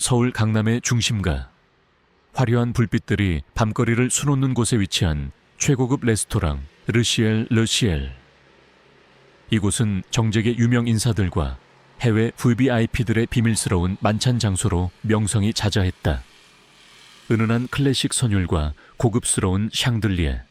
서울 강남의 중심가. 화려한 불빛들이 밤거리를 수놓는 곳에 위치한 최고급 레스토랑 르시엘 르시엘. 이곳은 정재계 유명 인사들과 해외 VVIP들의 비밀스러운 만찬 장소로 명성이 자자했다. 은은한 클래식 선율과 고급스러운 샹들리에,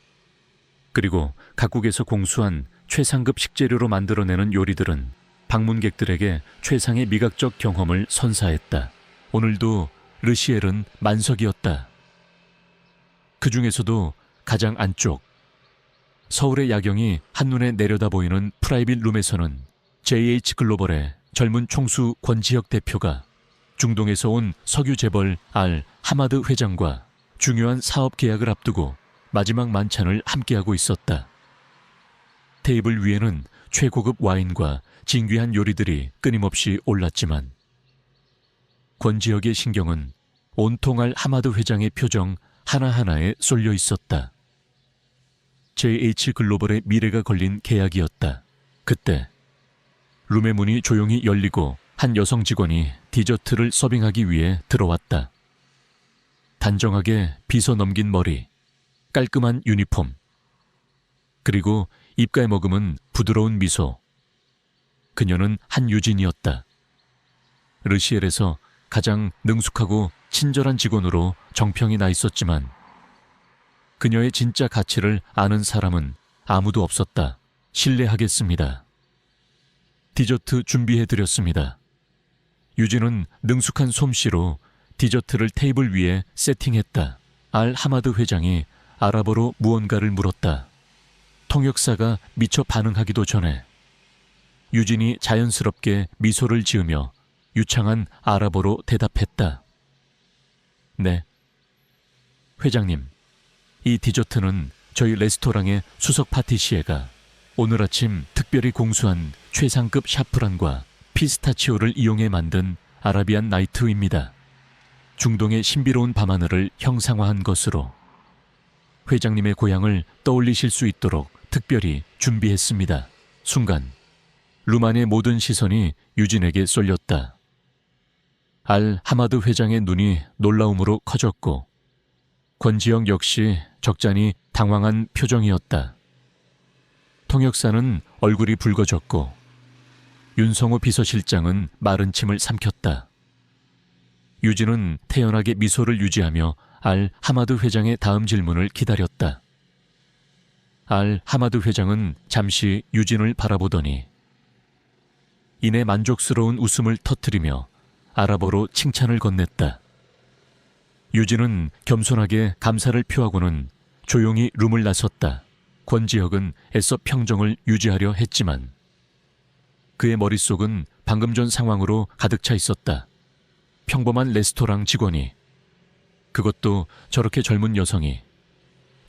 그리고 각국에서 공수한 최상급 식재료로 만들어내는 요리들은 방문객들에게 최상의 미각적 경험을 선사했다. 오늘도 르시엘은 만석이었다. 그 중에서도 가장 안쪽, 서울의 야경이 한눈에 내려다 보이는 프라이빗 룸에서는 JH글로벌의 젊은 총수 권지혁 대표가 중동에서 온 석유 재벌 알 하마드 회장과 중요한 사업 계약을 앞두고 마지막 만찬을 함께하고 있었다. 테이블 위에는 최고급 와인과 진귀한 요리들이 끊임없이 올랐지만 권지혁의 신경은 온통 알 하마드 회장의 표정 하나하나에 쏠려 있었다. JH글로벌의 미래가 걸린 계약이었다. 그때 룸의 문이 조용히 열리고 한 여성 직원이 디저트를 서빙하기 위해 들어왔다. 단정하게 빗어 넘긴 머리, 깔끔한 유니폼, 그리고 입가에 머금은 부드러운 미소. 그녀는 한유진이었다. 르시엘에서 가장 능숙하고 친절한 직원으로 정평이 나 있었지만 그녀의 진짜 가치를 아는 사람은 아무도 없었다. 실례하겠습니다. 디저트 준비해드렸습니다. 유진은 능숙한 솜씨로 디저트를 테이블 위에 세팅했다. 알 하마드 회장이 아랍어로 무언가를 물었다. 통역사가 미처 반응하기도 전에 유진이 자연스럽게 미소를 지으며 유창한 아랍어로 대답했다. 네. 회장님, 이 디저트는 저희 레스토랑의 수석 파티시에가 오늘 아침 특별히 공수한 최상급 샤프란과 피스타치오를 이용해 만든 아라비안 나이트입니다. 중동의 신비로운 밤하늘을 형상화한 것으로 회장님의 고향을 떠올리실 수 있도록 특별히 준비했습니다. 순간 룸 안의 모든 시선이 유진에게 쏠렸다. 알 하마드 회장의 눈이 놀라움으로 커졌고 권지영 역시 적잖이 당황한 표정이었다. 통역사는 얼굴이 붉어졌고 윤성호 비서실장은 마른 침을 삼켰다. 유진은 태연하게 미소를 유지하며 알 하마드 회장의 다음 질문을 기다렸다. 알 하마드 회장은 잠시 유진을 바라보더니 이내 만족스러운 웃음을 터뜨리며 아랍어로 칭찬을 건넸다. 유진은 겸손하게 감사를 표하고는 조용히 룸을 나섰다. 권지혁은 애써 평정을 유지하려 했지만 그의 머릿속은 방금 전 상황으로 가득 차 있었다. 평범한 레스토랑 직원이, 그것도 저렇게 젊은 여성이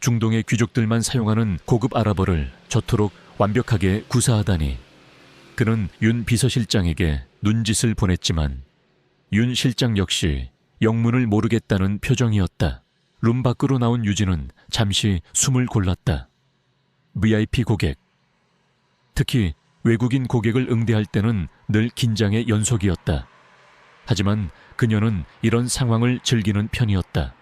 중동의 귀족들만 사용하는 고급 아랍어를 저토록 완벽하게 구사하다니. 그는 윤 비서실장에게 눈짓을 보냈지만 윤 실장 역시 영문을 모르겠다는 표정이었다. 룸 밖으로 나온 유진은 잠시 숨을 골랐다. VIP 고객, 특히 외국인 고객을 응대할 때는 늘 긴장의 연속이었다. 하지만 그녀는 이런 상황을 즐기는 편이었다.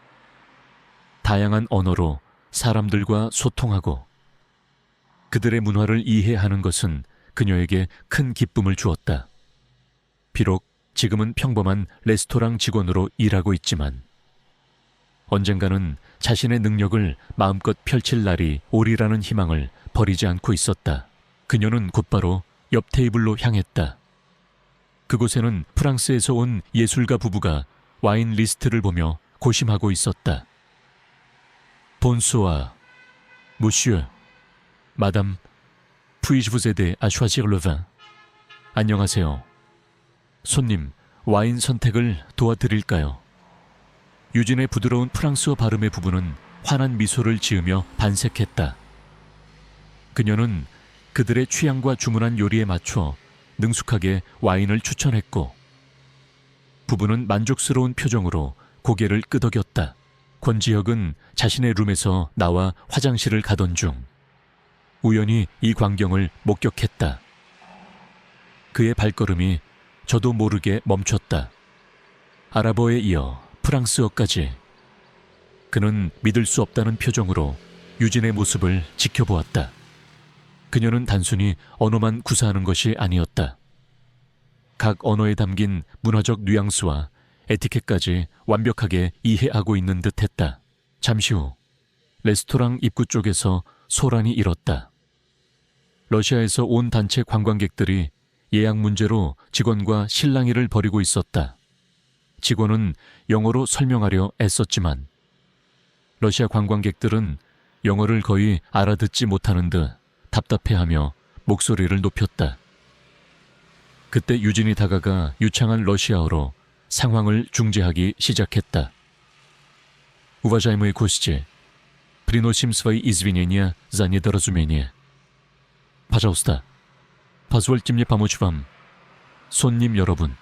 다양한 언어로 사람들과 소통하고 그들의 문화를 이해하는 것은 그녀에게 큰 기쁨을 주었다. 비록 지금은 평범한 레스토랑 직원으로 일하고 있지만 언젠가는 자신의 능력을 마음껏 펼칠 날이 오리라는 희망을 버리지 않고 있었다. 그녀는 곧바로 옆 테이블로 향했다. 그곳에는 프랑스에서 온 예술가 부부가 와인 리스트를 보며 고심하고 있었다. Bonsoir, monsieur, madame, puis-je vous aider à choisir le vin? 안녕하세요. 손님, 와인 선택을 도와드릴까요? 유진의 부드러운 프랑스어 발음의 부부는 환한 미소를 지으며 반색했다. 그녀는 그들의 취향과 주문한 요리에 맞춰 능숙하게 와인을 추천했고 부부는 만족스러운 표정으로 고개를 끄덕였다. 권지혁은 자신의 룸에서 나와 화장실을 가던 중 우연히 이 광경을 목격했다. 그의 발걸음이 저도 모르게 멈췄다. 아랍어에 이어 프랑스어까지. 그는 믿을 수 없다는 표정으로 유진의 모습을 지켜보았다. 그녀는 단순히 언어만 구사하는 것이 아니었다. 각 언어에 담긴 문화적 뉘앙스와 에티켓까지 완벽하게 이해하고 있는 듯했다. 잠시 후 레스토랑 입구 쪽에서 소란이 일었다. 러시아에서 온 단체 관광객들이 예약 문제로 직원과 실랑이를 벌이고 있었다. 직원은 영어로 설명하려 애썼지만 러시아 관광객들은 영어를 거의 알아듣지 못하는 듯 답답해하며 목소리를 높였다. 그때 유진이 다가가 유창한 러시아어로 상황을 중재하기 시작했다. Уважаемые гости, приносим свои извинения за недоразумение. Пожалуйста, позвольте мне помочь вам. 손님 여러분,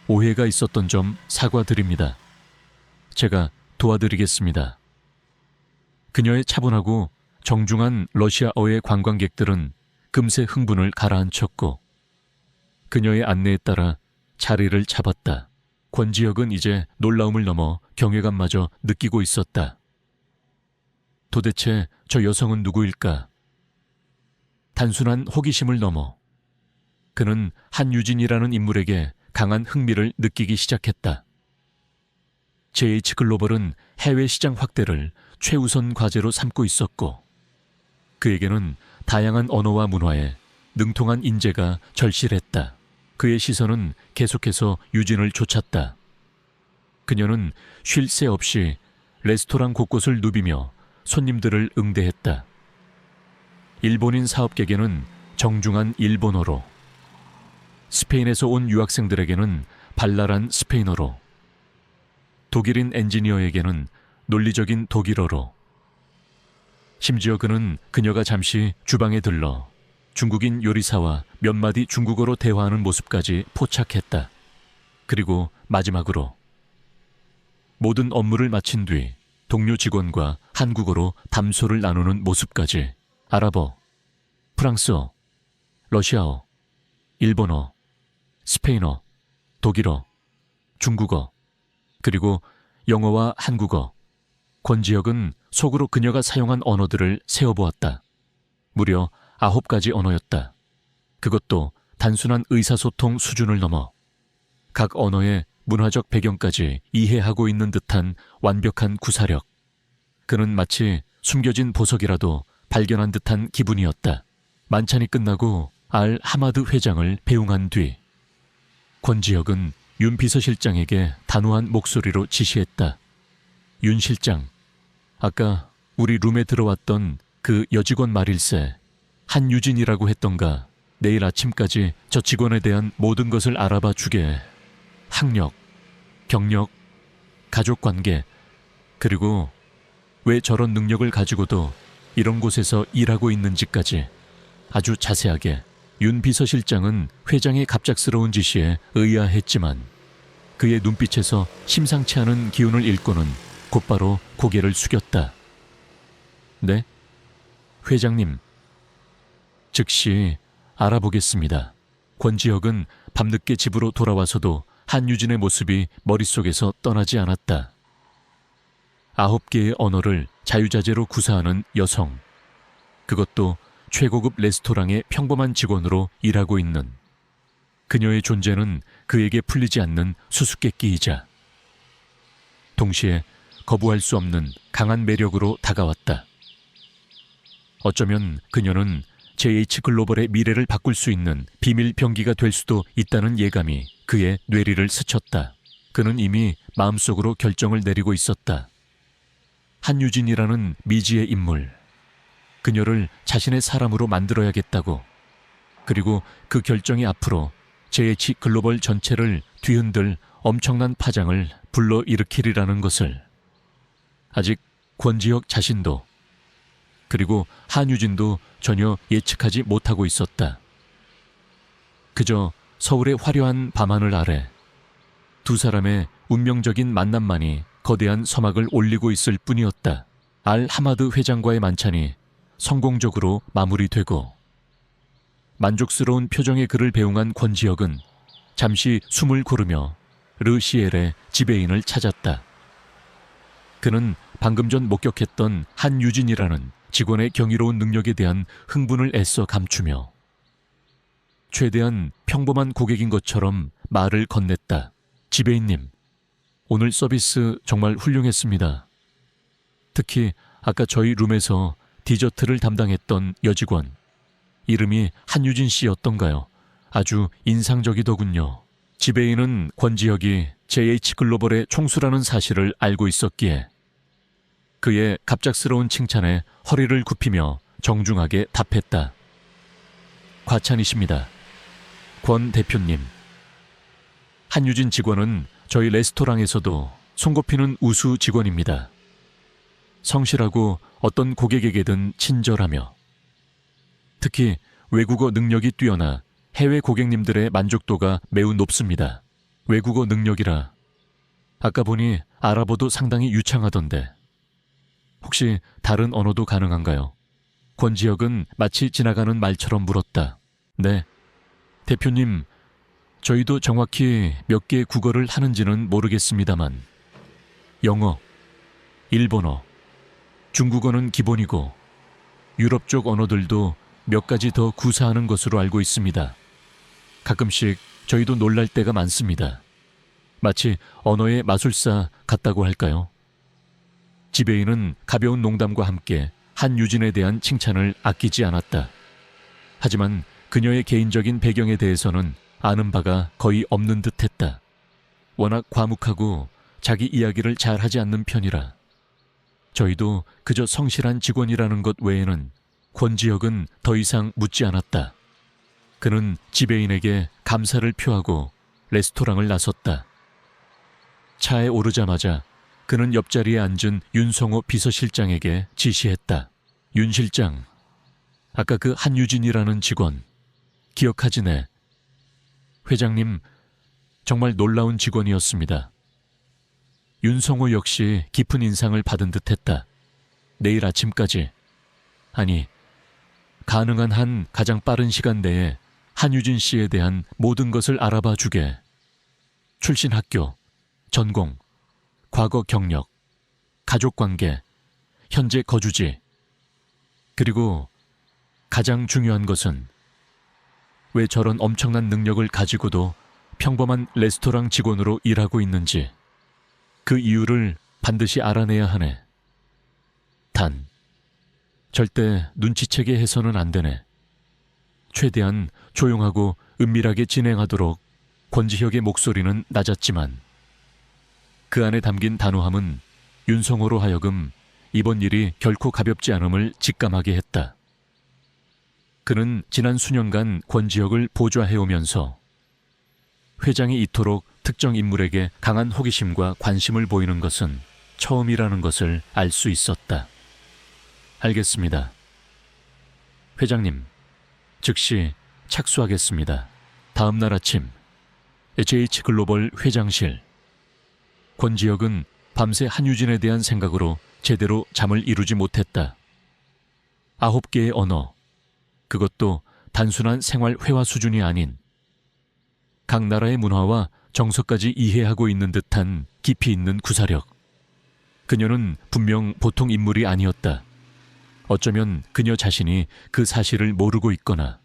오해가 있었던 점 사과드립니다. 제가 도와드리겠습니다. 그녀의 차분하고 정중한 러시아어의 관광객들은 금세 흥분을 가라앉혔고 그녀의 안내에 따라 자리를 잡았다. 권지혁은 이제 놀라움을 넘어 경외감마저 느끼고 있었다. 도대체 저 여성은 누구일까? 단순한 호기심을 넘어 그는 한유진이라는 인물에게 강한 흥미를 느끼기 시작했다. JH글로벌은 해외 시장 확대를 최우선 과제로 삼고 있었고 그에게는 다양한 언어와 문화에 능통한 인재가 절실했다. 그의 시선은 계속해서 유진을 쫓았다. 그녀는 쉴 새 없이 레스토랑 곳곳을 누비며 손님들을 응대했다. 일본인 사업객에게는 정중한 일본어로, 스페인에서 온 유학생들에게는 발랄한 스페인어로, 독일인 엔지니어에게는 논리적인 독일어로, 심지어 그는 그녀가 잠시 주방에 들러 중국인 요리사와 몇 마디 중국어로 대화하는 모습까지 포착했다. 그리고 마지막으로 모든 업무를 마친 뒤 동료 직원과 한국어로 담소를 나누는 모습까지 아랍어, 프랑스어, 러시아어, 일본어, 스페인어, 독일어, 중국어, 그리고 영어와 한국어. 권지혁은 속으로 그녀가 사용한 언어들을 세어보았다. 무려 9가지 언어였다. 그것도 단순한 의사소통 수준을 넘어 각 언어의 문화적 배경까지 이해하고 있는 듯한 완벽한 구사력. 그는 마치 숨겨진 보석이라도 발견한 듯한 기분이었다. 만찬이 끝나고 알 하마드 회장을 배웅한 뒤 권지혁은 윤 비서실장에게 단호한 목소리로 지시했다. 윤 실장, 아까 우리 룸에 들어왔던 그 여직원 말일세 한유진이라고 했던가 내일 아침까지 저 직원에 대한 모든 것을 알아봐 주게. 학력, 경력, 가족관계, 그리고 왜 저런 능력을 가지고도 이런 곳에서 일하고 있는지까지 아주 자세하게. 윤 비서실장은 회장의 갑작스러운 지시에 의아했지만 그의 눈빛에서 심상치 않은 기운을 읽고는 곧바로 고개를 숙였다. 네? 회장님. 즉시 알아보겠습니다. 권지혁은 밤늦게 집으로 돌아와서도 한유진의 모습이 머릿속에서 떠나지 않았다. 9개의 언어를 자유자재로 구사하는 여성. 그것도 최고급 레스토랑의 평범한 직원으로 일하고 있는 그녀의 존재는 그에게 풀리지 않는 수수께끼이자 동시에 거부할 수 없는 강한 매력으로 다가왔다. 어쩌면 그녀는 JH글로벌의 미래를 바꿀 수 있는 비밀 병기가 될 수도 있다는 예감이 그의 뇌리를 스쳤다. 그는 이미 마음속으로 결정을 내리고 있었다. 한유진이라는 미지의 인물, 그녀를 자신의 사람으로 만들어야겠다고. 그리고 그 결정이 앞으로 JH글로벌 전체를 뒤흔들 엄청난 파장을 불러일으키리라는 것을 아직 권지혁 자신도 그리고 한유진도 전혀 예측하지 못하고 있었다. 그저 서울의 화려한 밤하늘 아래 두 사람의 운명적인 만남만이 거대한 서막을 올리고 있을 뿐이었다. 알 하마드 회장과의 만찬이 성공적으로 마무리되고 만족스러운 표정의 그를 배웅한 권지혁은 잠시 숨을 고르며 르시엘의 지배인을 찾았다. 그는 방금 전 목격했던 한유진이라는 직원의 경이로운 능력에 대한 흥분을 애써 감추며 최대한 평범한 고객인 것처럼 말을 건넸다. 지배인님, 오늘 서비스 정말 훌륭했습니다. 특히 아까 저희 룸에서 디저트를 담당했던 여직원, 이름이 한유진 씨였던가요? 아주 인상적이더군요. 지배인은 권지혁이 JH글로벌의 총수라는 사실을 알고 있었기에 그의 갑작스러운 칭찬에 허리를 굽히며 정중하게 답했다. 과찬이십니다. 권 대표님. 한유진 직원은 저희 레스토랑에서도 손꼽히는 우수 직원입니다. 성실하고 어떤 고객에게든 친절하며 특히 외국어 능력이 뛰어나 해외 고객님들의 만족도가 매우 높습니다. 외국어 능력이라 아까 보니 아랍어도 상당히 유창하던데 혹시 다른 언어도 가능한가요? 권지혁은 마치 지나가는 말처럼 물었다. 네. 대표님, 저희도 정확히 몇 개의 국어를 하는지는 모르겠습니다만 영어, 일본어, 중국어는 기본이고 유럽 쪽 언어들도 몇 가지 더 구사하는 것으로 알고 있습니다. 가끔씩 저희도 놀랄 때가 많습니다. 마치 언어의 마술사 같다고 할까요? 지배인은 가벼운 농담과 함께 한유진에 대한 칭찬을 아끼지 않았다. 하지만 그녀의 개인적인 배경에 대해서는 아는 바가 거의 없는 듯했다. 워낙 과묵하고 자기 이야기를 잘 하지 않는 편이라 저희도 그저 성실한 직원이라는 것 외에는 권지혁은 더 이상 묻지 않았다. 그는 지배인에게 감사를 표하고 레스토랑을 나섰다. 차에 오르자마자 그는 옆자리에 앉은 윤성호 비서실장에게 지시했다. 윤 실장, 아까 그 한유진이라는 직원 기억하지네. 회장님, 정말 놀라운 직원이었습니다. 윤성호 역시 깊은 인상을 받은 듯했다. 내일 아침까지, 아니, 가능한 한 가장 빠른 시간 내에 한유진 씨에 대한 모든 것을 알아봐 주게. 출신 학교, 전공, 과거 경력, 가족관계, 현재 거주지, 그리고 가장 중요한 것은 왜 저런 엄청난 능력을 가지고도 평범한 레스토랑 직원으로 일하고 있는지 그 이유를 반드시 알아내야 하네. 단, 절대 눈치채게 해서는 안 되네. 최대한 조용하고 은밀하게 진행하도록 권지혁의 목소리는 낮았지만 그 안에 담긴 단호함은 윤성호로 하여금 이번 일이 결코 가볍지 않음을 직감하게 했다. 그는 지난 수년간 권지혁을 보좌해오면서 회장이 이토록 특정 인물에게 강한 호기심과 관심을 보이는 것은 처음이라는 것을 알 수 있었다. 알겠습니다. 회장님, 즉시 착수하겠습니다. 다음 날 아침 JH글로벌 회장실. 권지혁은 밤새 한유진에 대한 생각으로 제대로 잠을 이루지 못했다. 9개의 언어, 그것도 단순한 생활 회화 수준이 아닌 각 나라의 문화와 정서까지 이해하고 있는 듯한 깊이 있는 구사력. 그녀는 분명 보통 인물이 아니었다. 어쩌면 그녀 자신이 그 사실을 모르고 있거나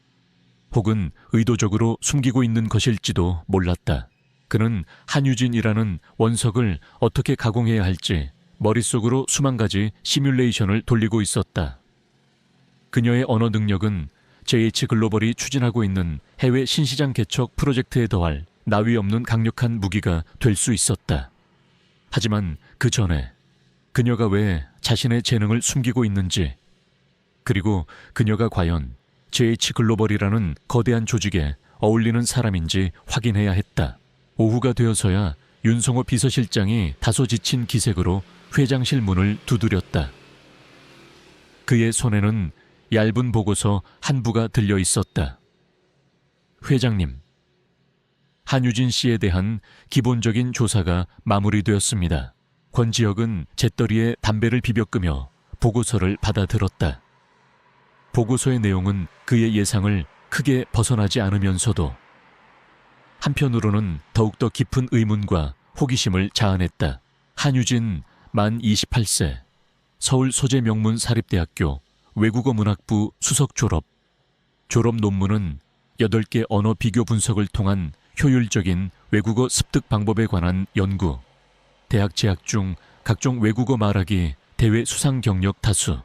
혹은 의도적으로 숨기고 있는 것일지도 몰랐다. 그는 한유진이라는 원석을 어떻게 가공해야 할지 머릿속으로 수만 가지 시뮬레이션을 돌리고 있었다. 그녀의 언어 능력은 JH글로벌이 추진하고 있는 해외 신시장 개척 프로젝트에 더할 나위 없는 강력한 무기가 될 수 있었다. 하지만 그 전에 그녀가 왜 자신의 재능을 숨기고 있는지, 그리고 그녀가 과연 JH글로벌이라는 거대한 조직에 어울리는 사람인지 확인해야 했다. 오후가 되어서야 윤성호 비서실장이 다소 지친 기색으로 회장실 문을 두드렸다. 그의 손에는 얇은 보고서 한 부가 들려 있었다. 회장님, 한유진 씨에 대한 기본적인 조사가 마무리되었습니다. 권지혁은 재떨이에 담배를 비벼 끄며 보고서를 받아들었다. 보고서의 내용은 그의 예상을 크게 벗어나지 않으면서도 한편으로는 더욱더 깊은 의문과 호기심을 자아냈다. 한유진 만 28세, 서울 소재명문사립대학교 외국어문학부 수석 졸업 논문은 8개 언어 비교 분석을 통한 효율적인 외국어 습득 방법에 관한 연구, 대학 재학 중 각종 외국어 말하기 대회 수상 경력 다수.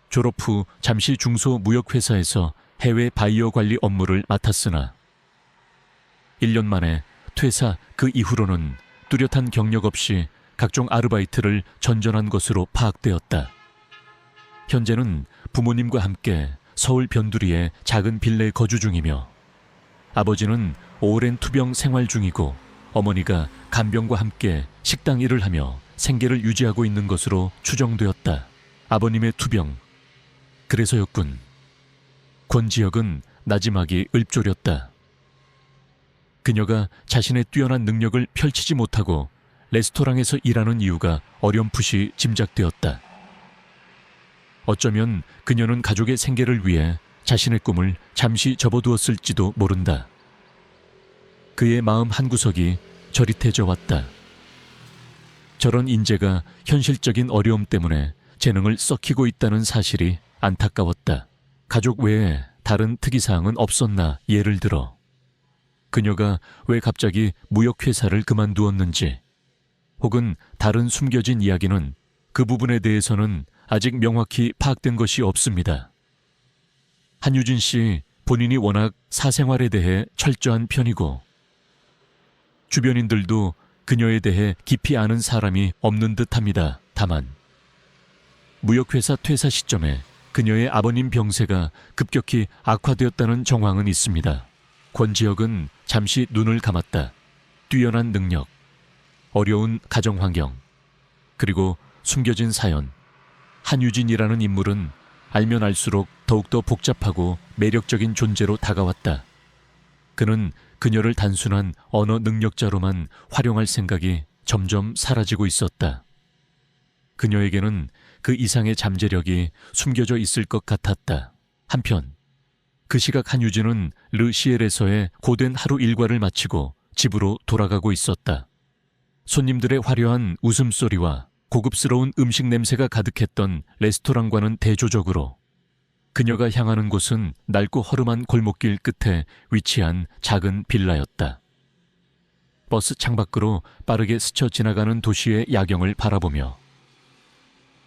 졸업 후 잠시 중소무역회사에서 해외 바이어 관리 업무를 맡았으나 1년 만에 퇴사. 그 이후로는 뚜렷한 경력 없이 각종 아르바이트를 전전한 것으로 파악되었다. 현재는 부모님과 함께 서울 변두리의 작은 빌라에 거주 중이며 아버지는 오랜 투병 생활 중이고 어머니가 간병과 함께 식당 일을 하며 생계를 유지하고 있는 것으로 추정되었다. 아버님의 투병. 그래서였군. 권지혁은 나지막이 읊조렸다. 그녀가 자신의 뛰어난 능력을 펼치지 못하고 레스토랑에서 일하는 이유가 어렴풋이 짐작되었다. 어쩌면 그녀는 가족의 생계를 위해 자신의 꿈을 잠시 접어두었을지도 모른다. 그의 마음 한구석이 저릿해져 왔다. 저런 인재가 현실적인 어려움 때문에 재능을 썩히고 있다는 사실이 안타까웠다. 가족 외에 다른 특이사항은 없었나. 예를 들어 그녀가 왜 갑자기 무역회사를 그만두었는지 혹은 다른 숨겨진 이야기는 그 부분에 대해서는 아직 명확히 파악된 것이 없습니다. 한유진 씨 본인이 워낙 사생활에 대해 철저한 편이고 주변인들도 그녀에 대해 깊이 아는 사람이 없는 듯합니다. 다만 무역회사 퇴사 시점에 그녀의 아버님 병세가 급격히 악화되었다는 정황은 있습니다. 권지혁은 잠시 눈을 감았다. 뛰어난 능력, 어려운 가정환경, 그리고 숨겨진 사연. 한유진이라는 인물은 알면 알수록 더욱더 복잡하고 매력적인 존재로 다가왔다. 그는 그녀를 단순한 언어 능력자로만 활용할 생각이 점점 사라지고 있었다. 그녀에게는 그 이상의 잠재력이 숨겨져 있을 것 같았다. 한편 그 시각 한유진은 르시엘에서의 고된 하루 일과를 마치고 집으로 돌아가고 있었다. 손님들의 화려한 웃음소리와 고급스러운 음식 냄새가 가득했던 레스토랑과는 대조적으로 그녀가 향하는 곳은 낡고 허름한 골목길 끝에 위치한 작은 빌라였다. 버스 창밖으로 빠르게 스쳐 지나가는 도시의 야경을 바라보며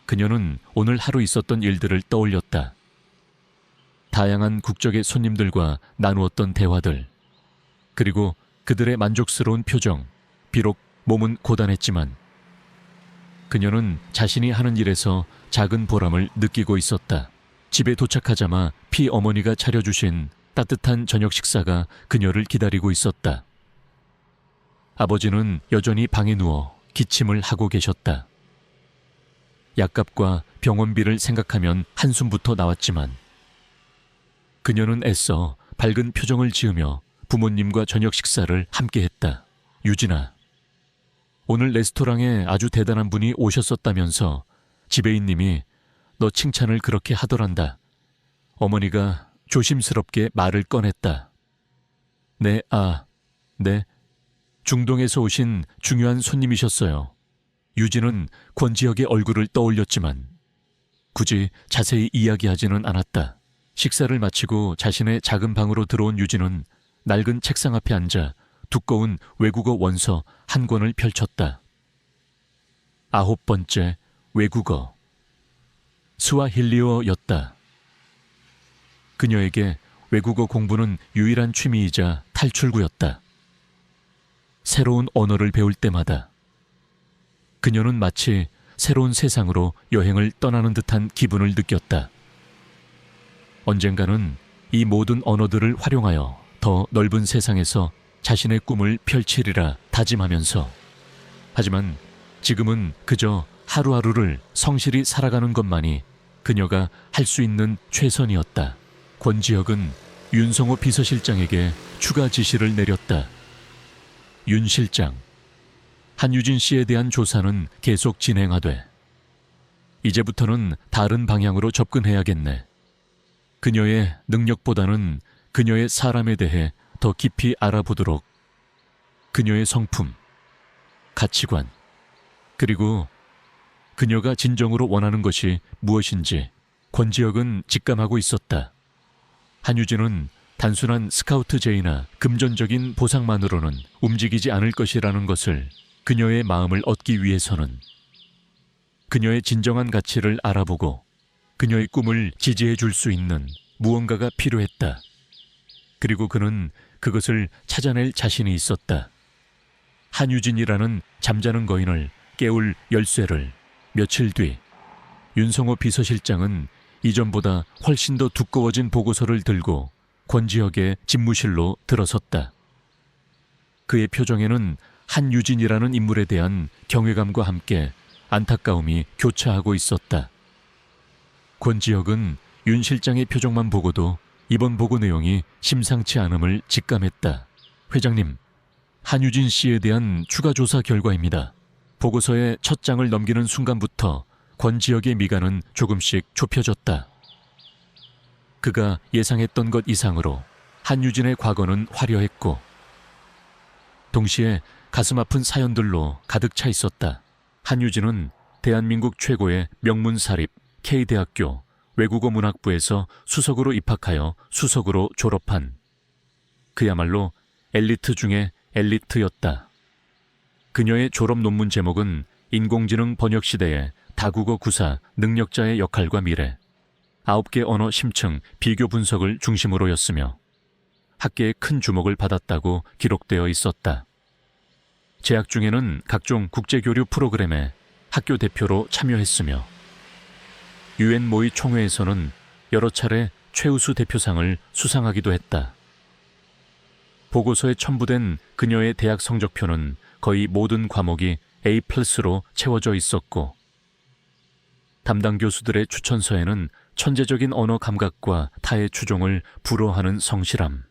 그녀는 오늘 하루 있었던 일들을 떠올렸다. 다양한 국적의 손님들과 나누었던 대화들, 그리고 그들의 만족스러운 표정. 비록 몸은 고단했지만 그녀는 자신이 하는 일에서 작은 보람을 느끼고 있었다. 집에 도착하자마 피어머니가 차려주신 따뜻한 저녁 식사가 그녀를 기다리고 있었다. 아버지는 여전히 방에 누워 기침을 하고 계셨다. 약값과 병원비를 생각하면 한숨부터 나왔지만 그녀는 애써 밝은 표정을 지으며 부모님과 저녁 식사를 함께 했다. 유진아, 오늘 레스토랑에 아주 대단한 분이 오셨었다면서 지배인님이 너 칭찬을 그렇게 하더란다. 어머니가 조심스럽게 말을 꺼냈다. 네. 중동에서 오신 중요한 손님이셨어요. 유진은 권지혁의 얼굴을 떠올렸지만 굳이 자세히 이야기하지는 않았다. 식사를 마치고 자신의 작은 방으로 들어온 유진은 낡은 책상 앞에 앉아 두꺼운 외국어 원서 한 권을 펼쳤다. 9번째 외국어. 스와힐리어였다. 그녀에게 외국어 공부는 유일한 취미이자 탈출구였다. 새로운 언어를 배울 때마다 그녀는 마치 새로운 세상으로 여행을 떠나는 듯한 기분을 느꼈다. 언젠가는 이 모든 언어들을 활용하여 더 넓은 세상에서 자신의 꿈을 펼치리라 다짐하면서, 하지만 지금은 그저 하루하루를 성실히 살아가는 것만이 그녀가 할 수 있는 최선이었다. 권지혁은 윤성호 비서실장에게 추가 지시를 내렸다. 윤 실장, 한유진 씨에 대한 조사는 계속 진행하되 이제부터는 다른 방향으로 접근해야겠네. 그녀의 능력보다는 그녀의 사람에 대해 더 깊이 알아보도록 그녀의 성품, 가치관, 그리고 그녀가 진정으로 원하는 것이 무엇인지 권지혁은 직감하고 있었다. 한유진은 단순한 스카우트 제의나 금전적인 보상만으로는 움직이지 않을 것이라는 것을 그녀의 마음을 얻기 위해서는 그녀의 진정한 가치를 알아보고 그녀의 꿈을 지지해 줄 수 있는 무언가가 필요했다. 그리고 그는 그것을 찾아낼 자신이 있었다. 한유진이라는 잠자는 거인을 깨울 열쇠를 며칠 뒤 윤성호 비서실장은 이전보다 훨씬 더 두꺼워진 보고서를 들고 권지혁의 집무실로 들어섰다. 그의 표정에는 한유진이라는 인물에 대한 경외감과 함께 안타까움이 교차하고 있었다. 권지혁은 윤 실장의 표정만 보고도 이번 보고 내용이 심상치 않음을 직감했다. 회장님, 한유진 씨에 대한 추가 조사 결과입니다. 보고서의 첫 장을 넘기는 순간부터 권지혁의 미간은 조금씩 좁혀졌다. 그가 예상했던 것 이상으로 한유진의 과거는 화려했고 동시에 가슴 아픈 사연들로 가득 차 있었다. 한유진은 대한민국 최고의 명문사립 K대학교 외국어문학부에서 수석으로 입학하여 수석으로 졸업한 그야말로 엘리트 중에 엘리트였다. 그녀의 졸업 논문 제목은 인공지능 번역 시대의 다국어 구사 능력자의 역할과 미래, 9개 언어 심층 비교 분석을 중심으로였으며 학계에 큰 주목을 받았다고 기록되어 있었다. 재학 중에는 각종 국제교류 프로그램에 학교 대표로 참여했으며 유엔 모의 총회에서는 여러 차례 최우수 대표상을 수상하기도 했다. 보고서에 첨부된 그녀의 대학 성적표는 거의 모든 과목이 A+로 채워져 있었고 담당 교수들의 추천서에는 천재적인 언어 감각과 타의 추종을 불허하는 성실함,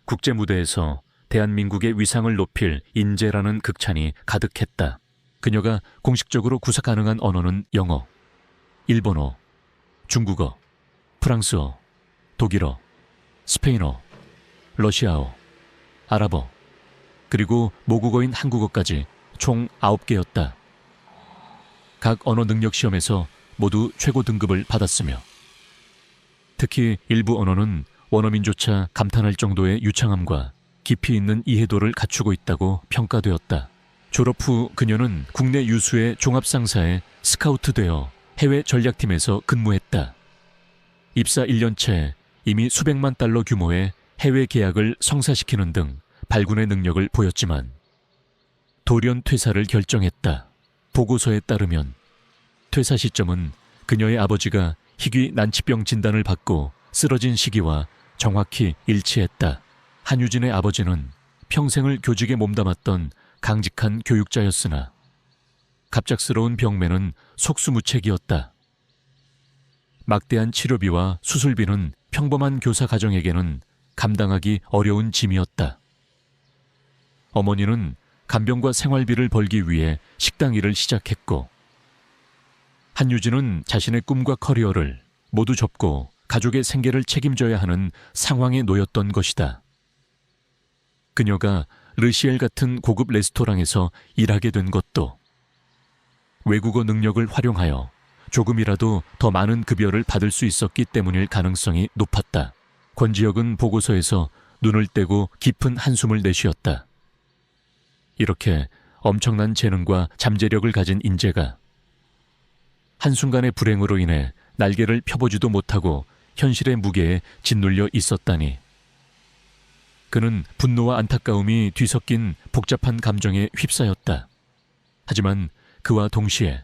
국제 무대에서 대한민국의 위상을 높일 인재라는 극찬이 가득했다. 그녀가 공식적으로 구사 가능한 언어는 영어, 일본어, 중국어, 프랑스어, 독일어, 스페인어, 러시아어, 아랍어, 그리고 모국어인 한국어까지 총 9개였다. 각 언어 능력 시험에서 모두 최고 등급을 받았으며 특히 일부 언어는 원어민조차 감탄할 정도의 유창함과 깊이 있는 이해도를 갖추고 있다고 평가되었다. 졸업 후 그녀는 국내 유수의 종합상사에 스카우트되어 해외 전략팀에서 근무했다. 입사 1년째 이미 수백만 달러 규모의 해외 계약을 성사시키는 등 발군의 능력을 보였지만 돌연 퇴사를 결정했다. 보고서에 따르면 퇴사 시점은 그녀의 아버지가 희귀 난치병 진단을 받고 쓰러진 시기와 정확히 일치했다. 한유진의 아버지는 평생을 교직에 몸담았던 강직한 교육자였으나 갑작스러운 병매는 속수무책이었다. 막대한 치료비와 수술비는 평범한 교사 가정에게는 감당하기 어려운 짐이었다. 어머니는 간병과 생활비를 벌기 위해 식당 일을 시작했고 한유진은 자신의 꿈과 커리어를 모두 접고 가족의 생계를 책임져야 하는 상황에 놓였던 것이다. 그녀가 르시엘 같은 고급 레스토랑에서 일하게 된 것도 외국어 능력을 활용하여 조금이라도 더 많은 급여를 받을 수 있었기 때문일 가능성이 높았다. 권지혁은 보고서에서 눈을 떼고 깊은 한숨을 내쉬었다. 이렇게 엄청난 재능과 잠재력을 가진 인재가 한순간의 불행으로 인해 날개를 펴보지도 못하고 현실의 무게에 짓눌려 있었다니. 그는 분노와 안타까움이 뒤섞인 복잡한 감정에 휩싸였다. 하지만 그와 동시에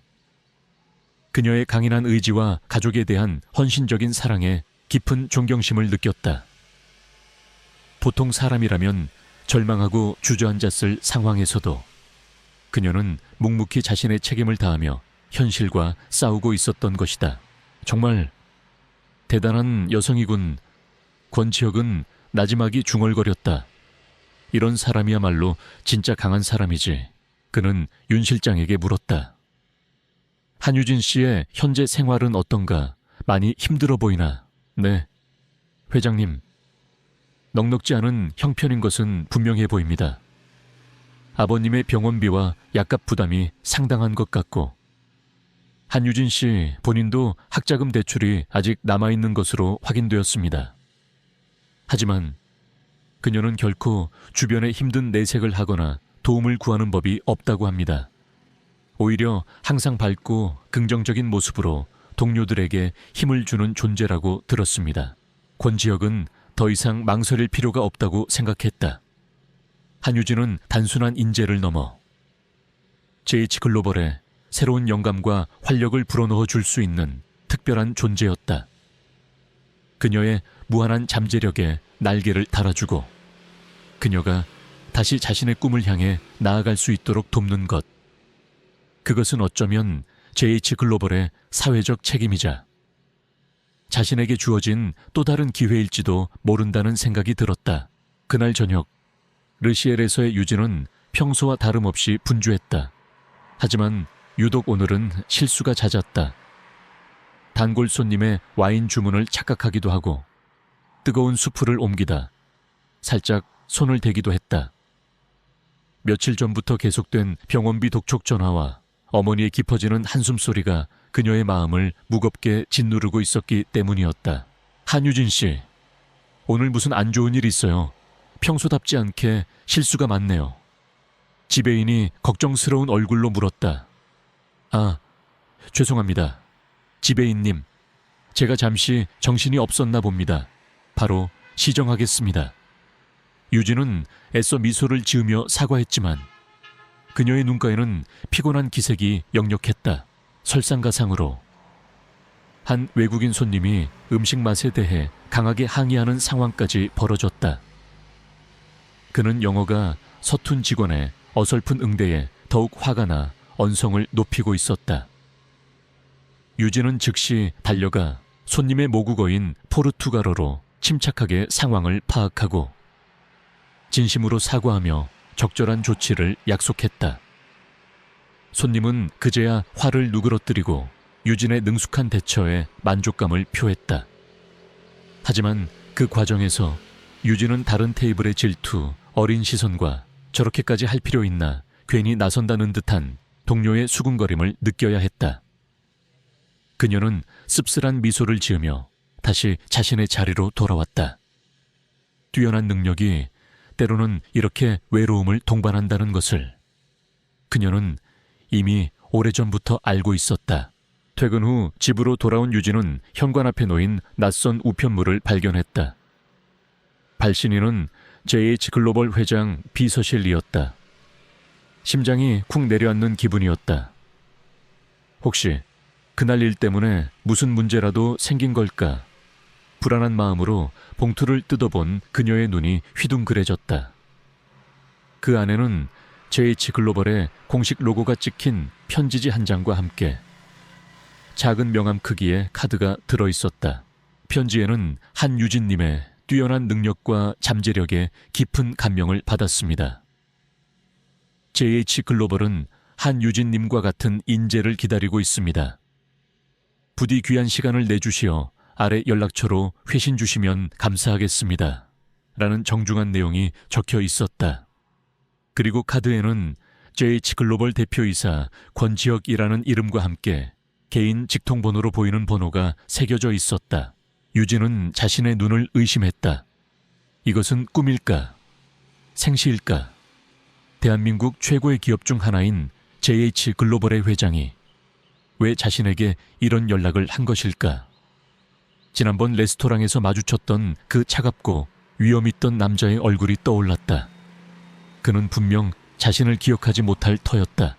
그녀의 강인한 의지와 가족에 대한 헌신적인 사랑에 깊은 존경심을 느꼈다. 보통 사람이라면 절망하고 주저앉았을 상황에서도 그녀는 묵묵히 자신의 책임을 다하며 현실과 싸우고 있었던 것이다. 정말 대단한 여성이군. 권지혁은 나지막이 중얼거렸다. 이런 사람이야말로 진짜 강한 사람이지. 그는 윤 실장에게 물었다. 한유진 씨의 현재 생활은 어떤가? 많이 힘들어 보이나? 네, 회장님. 넉넉지 않은 형편인 것은 분명해 보입니다. 아버님의 병원비와 약값 부담이 상당한 것 같고, 한유진 씨 본인도 학자금 대출이 아직 남아있는 것으로 확인되었습니다. 하지만 그녀는 결코 주변에 힘든 내색을 하거나 도움을 구하는 법이 없다고 합니다. 오히려 항상 밝고 긍정적인 모습으로 동료들에게 힘을 주는 존재라고 들었습니다. 권지혁은 더 이상 망설일 필요가 없다고 생각했다. 한유진은 단순한 인재를 넘어 JH글로벌에 새로운 영감과 활력을 불어넣어 줄 수 있는 특별한 존재였다. 그녀의 무한한 잠재력에 날개를 달아주고 그녀가 다시 자신의 꿈을 향해 나아갈 수 있도록 돕는 것. 그것은 어쩌면 JH글로벌의 사회적 책임이자 자신에게 주어진 또 다른 기회일지도 모른다는 생각이 들었다. 그날 저녁, 르시엘에서의 유진은 평소와 다름없이 분주했다. 하지만 유독 오늘은 실수가 잦았다. 단골 손님의 와인 주문을 착각하기도 하고 뜨거운 수프를 옮기다 살짝 손을 대기도 했다. 며칠 전부터 계속된 병원비 독촉 전화와 어머니의 깊어지는 한숨소리가 그녀의 마음을 무겁게 짓누르고 있었기 때문이었다. 한유진 씨, 오늘 무슨 안 좋은 일 있어요? 평소답지 않게 실수가 많네요. 지배인이 걱정스러운 얼굴로 물었다. 아, 죄송합니다. 지배인님, 제가 잠시 정신이 없었나 봅니다. 바로 시정하겠습니다. 유진은 애써 미소를 지으며 사과했지만 그녀의 눈가에는 피곤한 기색이 역력했다. 설상가상으로 한 외국인 손님이 음식 맛에 대해 강하게 항의하는 상황까지 벌어졌다. 그는 영어가 서툰 직원의 어설픈 응대에 더욱 화가 나 언성을 높이고 있었다. 유진은 즉시 달려가 손님의 모국어인 포르투갈어로 침착하게 상황을 파악하고 진심으로 사과하며 적절한 조치를 약속했다. 손님은 그제야 화를 누그러뜨리고 유진의 능숙한 대처에 만족감을 표했다. 하지만 그 과정에서 유진은 다른 테이블의 질투, 어린 시선과 저렇게까지 할 필요 있나 괜히 나선다는 듯한 동료의 수군거림을 느껴야 했다. 그녀는 씁쓸한 미소를 지으며 다시 자신의 자리로 돌아왔다. 뛰어난 능력이 때로는 이렇게 외로움을 동반한다는 것을 그녀는 이미 오래전부터 알고 있었다. 퇴근 후 집으로 돌아온 유진은 현관 앞에 놓인 낯선 우편물을 발견했다. 발신인은 JH글로벌 회장 비서실이었다. 심장이 쿵 내려앉는 기분이었다. 혹시 그날 일 때문에 무슨 문제라도 생긴 걸까? 불안한 마음으로 봉투를 뜯어본 그녀의 눈이 휘둥그레졌다. 그 안에는 JH글로벌의 공식 로고가 찍힌 편지지 한 장과 함께 작은 명함 크기의 카드가 들어있었다. 편지에는 한유진님의 뛰어난 능력과 잠재력에 깊은 감명을 받았습니다. JH글로벌은 한유진님과 같은 인재를 기다리고 있습니다. 부디 귀한 시간을 내주시어 아래 연락처로 회신 주시면 감사하겠습니다. 라는 정중한 내용이 적혀 있었다. 그리고 카드에는 JH글로벌 대표이사 권지혁이라는 이름과 함께 개인 직통번호로 보이는 번호가 새겨져 있었다. 유진은 자신의 눈을 의심했다. 이것은 꿈일까? 생시일까? 대한민국 최고의 기업 중 하나인 JH글로벌의 회장이 왜 자신에게 이런 연락을 한 것일까? 지난번 레스토랑에서 마주쳤던 그 차갑고 위엄있던 남자의 얼굴이 떠올랐다. 그는 분명 자신을 기억하지 못할 터였다.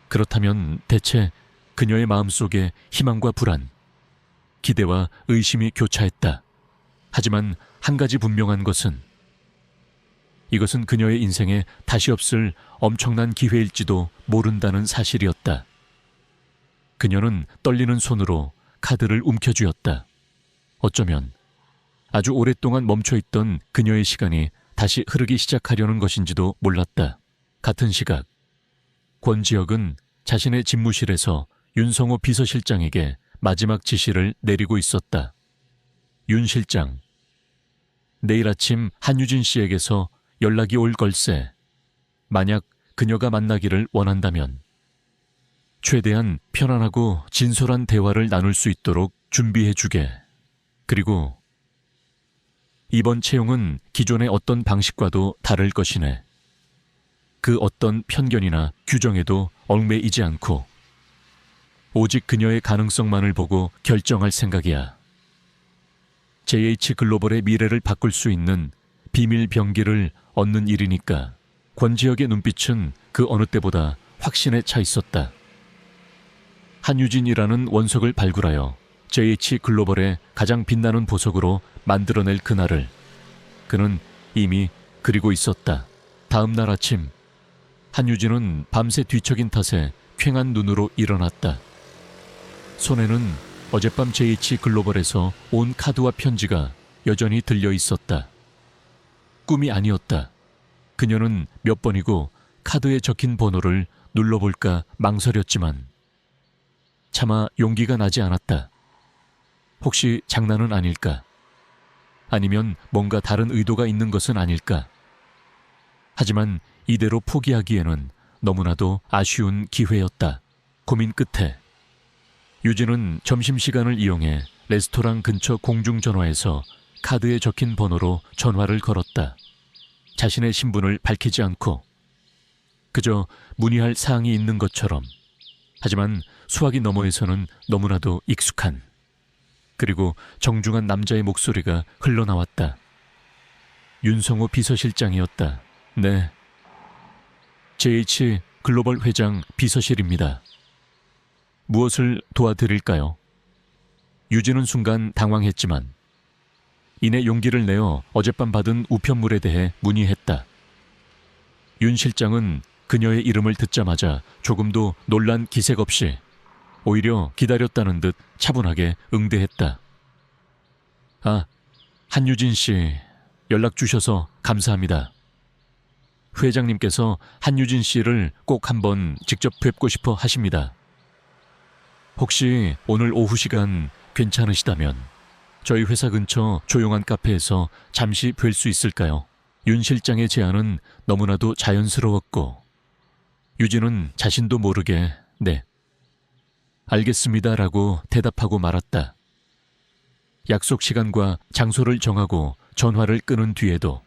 그렇다면 대체 그녀의 마음속에 희망과 불안, 기대와 의심이 교차했다. 하지만 한 가지 분명한 것은 이것은 그녀의 인생에 다시 없을 엄청난 기회일지도 모른다는 사실이었다. 그녀는 떨리는 손으로 카드를 움켜쥐었다. 어쩌면 아주 오랫동안 멈춰있던 그녀의 시간이 다시 흐르기 시작하려는 것인지도 몰랐다. 같은 시각, 권지혁은 자신의 집무실에서 윤성호 비서실장에게 마지막 지시를 내리고 있었다. 윤 실장, 내일 아침 한유진 씨에게서 연락이 올 걸세. 만약 그녀가 만나기를 원한다면 최대한 편안하고 진솔한 대화를 나눌 수 있도록 준비해주게. 그리고 이번 채용은 기존의 어떤 방식과도 다를 것이네. 그 어떤 편견이나 규정에도 얽매이지 않고 오직 그녀의 가능성만을 보고 결정할 생각이야. JH글로벌의 미래를 바꿀 수 있는 비밀 병기를 얻는 일이니까. 권지혁의 눈빛은 그 어느 때보다 확신에 차 있었다. 한유진이라는 원석을 발굴하여 JH글로벌의 가장 빛나는 보석으로 만들어낼 그날을 그는 이미 그리고 있었다. 다음 날 아침 한유진은 밤새 뒤척인 탓에 퀭한 눈으로 일어났다. 손에는 어젯밤 JH글로벌에서 온 카드와 편지가 여전히 들려 있었다. 꿈이 아니었다. 그녀는 몇 번이고 카드에 적힌 번호를 눌러볼까 망설였지만 차마 용기가 나지 않았다. 혹시 장난은 아닐까? 아니면 뭔가 다른 의도가 있는 것은 아닐까? 하지만 이대로 포기하기에는 너무나도 아쉬운 기회였다. 고민 끝에 유진은 점심시간을 이용해 레스토랑 근처 공중전화에서 카드에 적힌 번호로 전화를 걸었다. 자신의 신분을 밝히지 않고 그저 문의할 사항이 있는 것처럼. 하지만 수화기 너머에서는 너무나도 익숙한 그리고 정중한 남자의 목소리가 흘러나왔다. 윤성호 비서실장이었다. 네. JH글로벌 회장 비서실입니다. 무엇을 도와드릴까요? 유진은 순간 당황했지만 이내 용기를 내어 어젯밤 받은 우편물에 대해 문의했다. 윤 실장은 그녀의 이름을 듣자마자 조금도 놀란 기색 없이 오히려 기다렸다는 듯 차분하게 응대했다. 아, 한유진 씨 연락 주셔서 감사합니다. 회장님께서 한유진 씨를 꼭 한번 직접 뵙고 싶어 하십니다. 혹시 오늘 오후 시간 괜찮으시다면 저희 회사 근처 조용한 카페에서 잠시 뵐 수 있을까요? 윤 실장의 제안은 너무나도 자연스러웠고 유진은 자신도 모르게 네, 알겠습니다라고 대답하고 말았다. 약속 시간과 장소를 정하고 전화를 끊은 뒤에도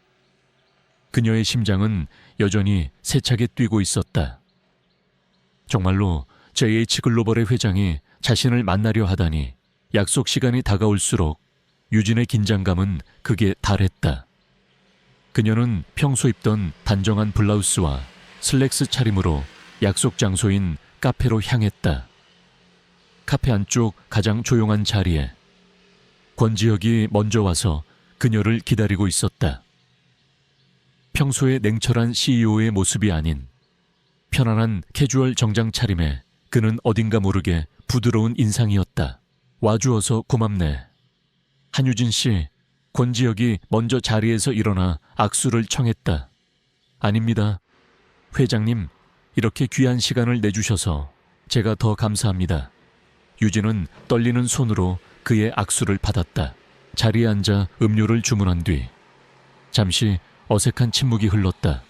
그녀의 심장은 여전히 세차게 뛰고 있었다. 정말로 JH글로벌의 회장이 자신을 만나려 하다니 약속 시간이 다가올수록 유진의 긴장감은 극에 달했다. 그녀는 평소 입던 단정한 블라우스와 슬랙스 차림으로 약속 장소인 카페로 향했다. 카페 안쪽 가장 조용한 자리에 권지혁이 먼저 와서 그녀를 기다리고 있었다. 평소의 냉철한 CEO의 모습이 아닌 편안한 캐주얼 정장 차림에 그는 어딘가 모르게 부드러운 인상이었다. 와주어서 고맙네. 한유진 씨, 권지혁이 먼저 자리에서 일어나 악수를 청했다. 아닙니다. 회장님, 이렇게 귀한 시간을 내주셔서 제가 더 감사합니다. 유진은 떨리는 손으로 그의 악수를 받았다. 자리에 앉아 음료를 주문한 뒤 잠시 어색한 침묵이 흘렀다.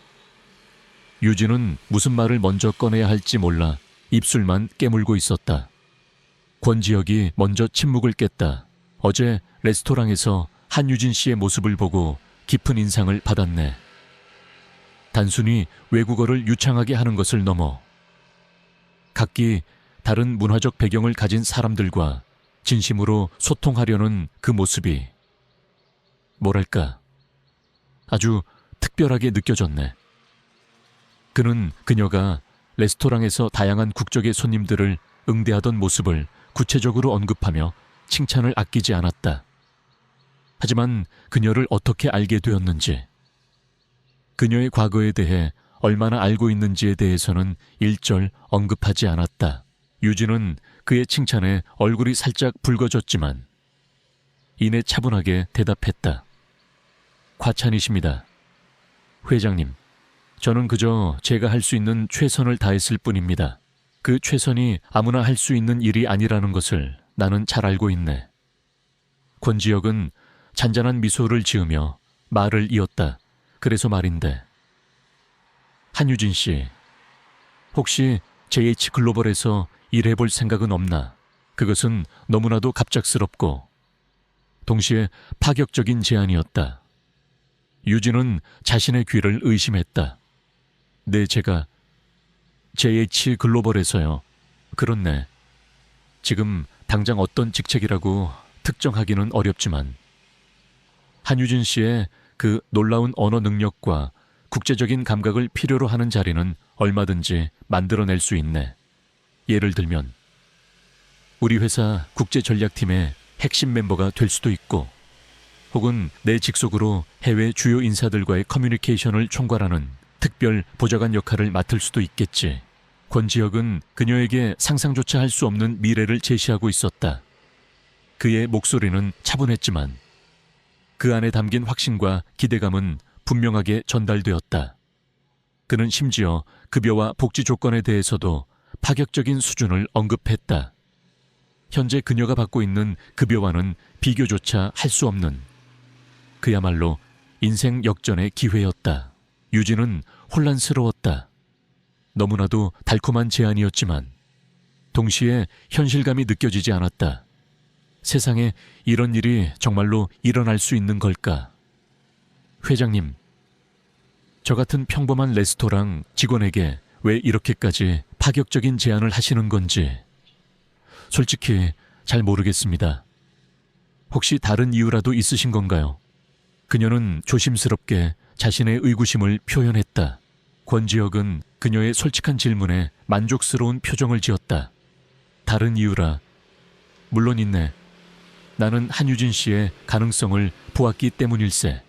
유진은 무슨 말을 먼저 꺼내야 할지 몰라 입술만 깨물고 있었다. 권지혁이 먼저 침묵을 깼다. 어제 레스토랑에서 한유진 씨의 모습을 보고 깊은 인상을 받았네. 단순히 외국어를 유창하게 하는 것을 넘어 각기 다른 문화적 배경을 가진 사람들과 진심으로 소통하려는 그 모습이 뭐랄까 아주 특별하게 느껴졌네. 그는 그녀가 레스토랑에서 다양한 국적의 손님들을 응대하던 모습을 구체적으로 언급하며 칭찬을 아끼지 않았다. 하지만 그녀를 어떻게 알게 되었는지, 그녀의 과거에 대해 얼마나 알고 있는지에 대해서는 일절 언급하지 않았다. 유진은 그의 칭찬에 얼굴이 살짝 붉어졌지만 이내 차분하게 대답했다. 과찬이십니다. 회장님, 저는 그저 제가 할 수 있는 최선을 다했을 뿐입니다. 그 최선이 아무나 할 수 있는 일이 아니라는 것을 나는 잘 알고 있네. 권지혁은 잔잔한 미소를 지으며 말을 이었다. 그래서 말인데. 한유진 씨, 혹시 JH글로벌에서 일해볼 생각은 없나? 그것은 너무나도 갑작스럽고 동시에 파격적인 제안이었다. 유진은 자신의 귀를 의심했다. 네, 제가 JH글로벌에서요. 그렇네. 지금 당장 어떤 직책이라고 특정하기는 어렵지만 한유진 씨의 그 놀라운 언어 능력과 국제적인 감각을 필요로 하는 자리는 얼마든지 만들어낼 수 있네. 예를 들면 우리 회사 국제전략팀의 핵심 멤버가 될 수도 있고 혹은 내 직속으로 해외 주요 인사들과의 커뮤니케이션을 총괄하는 특별 보좌관 역할을 맡을 수도 있겠지. 권지혁은 그녀에게 상상조차 할 수 없는 미래를 제시하고 있었다. 그의 목소리는 차분했지만 그 안에 담긴 확신과 기대감은 분명하게 전달되었다. 그는 심지어 급여와 복지 조건에 대해서도 파격적인 수준을 언급했다. 현재 그녀가 받고 있는 급여와는 비교조차 할 수 없는 그야말로 인생 역전의 기회였다. 유진은 혼란스러웠다. 너무나도 달콤한 제안이었지만 동시에 현실감이 느껴지지 않았다. 세상에 이런 일이 정말로 일어날 수 있는 걸까? 회장님, 저 같은 평범한 레스토랑 직원에게 왜 이렇게까지 파격적인 제안을 하시는 건지 솔직히 잘 모르겠습니다. 혹시 다른 이유라도 있으신 건가요? 그녀는 조심스럽게 자신의 의구심을 표현했다. 권지혁은 그녀의 솔직한 질문에 만족스러운 표정을 지었다. 다른 이유라. 물론 있네. 나는 한유진 씨의 가능성을 보았기 때문일세.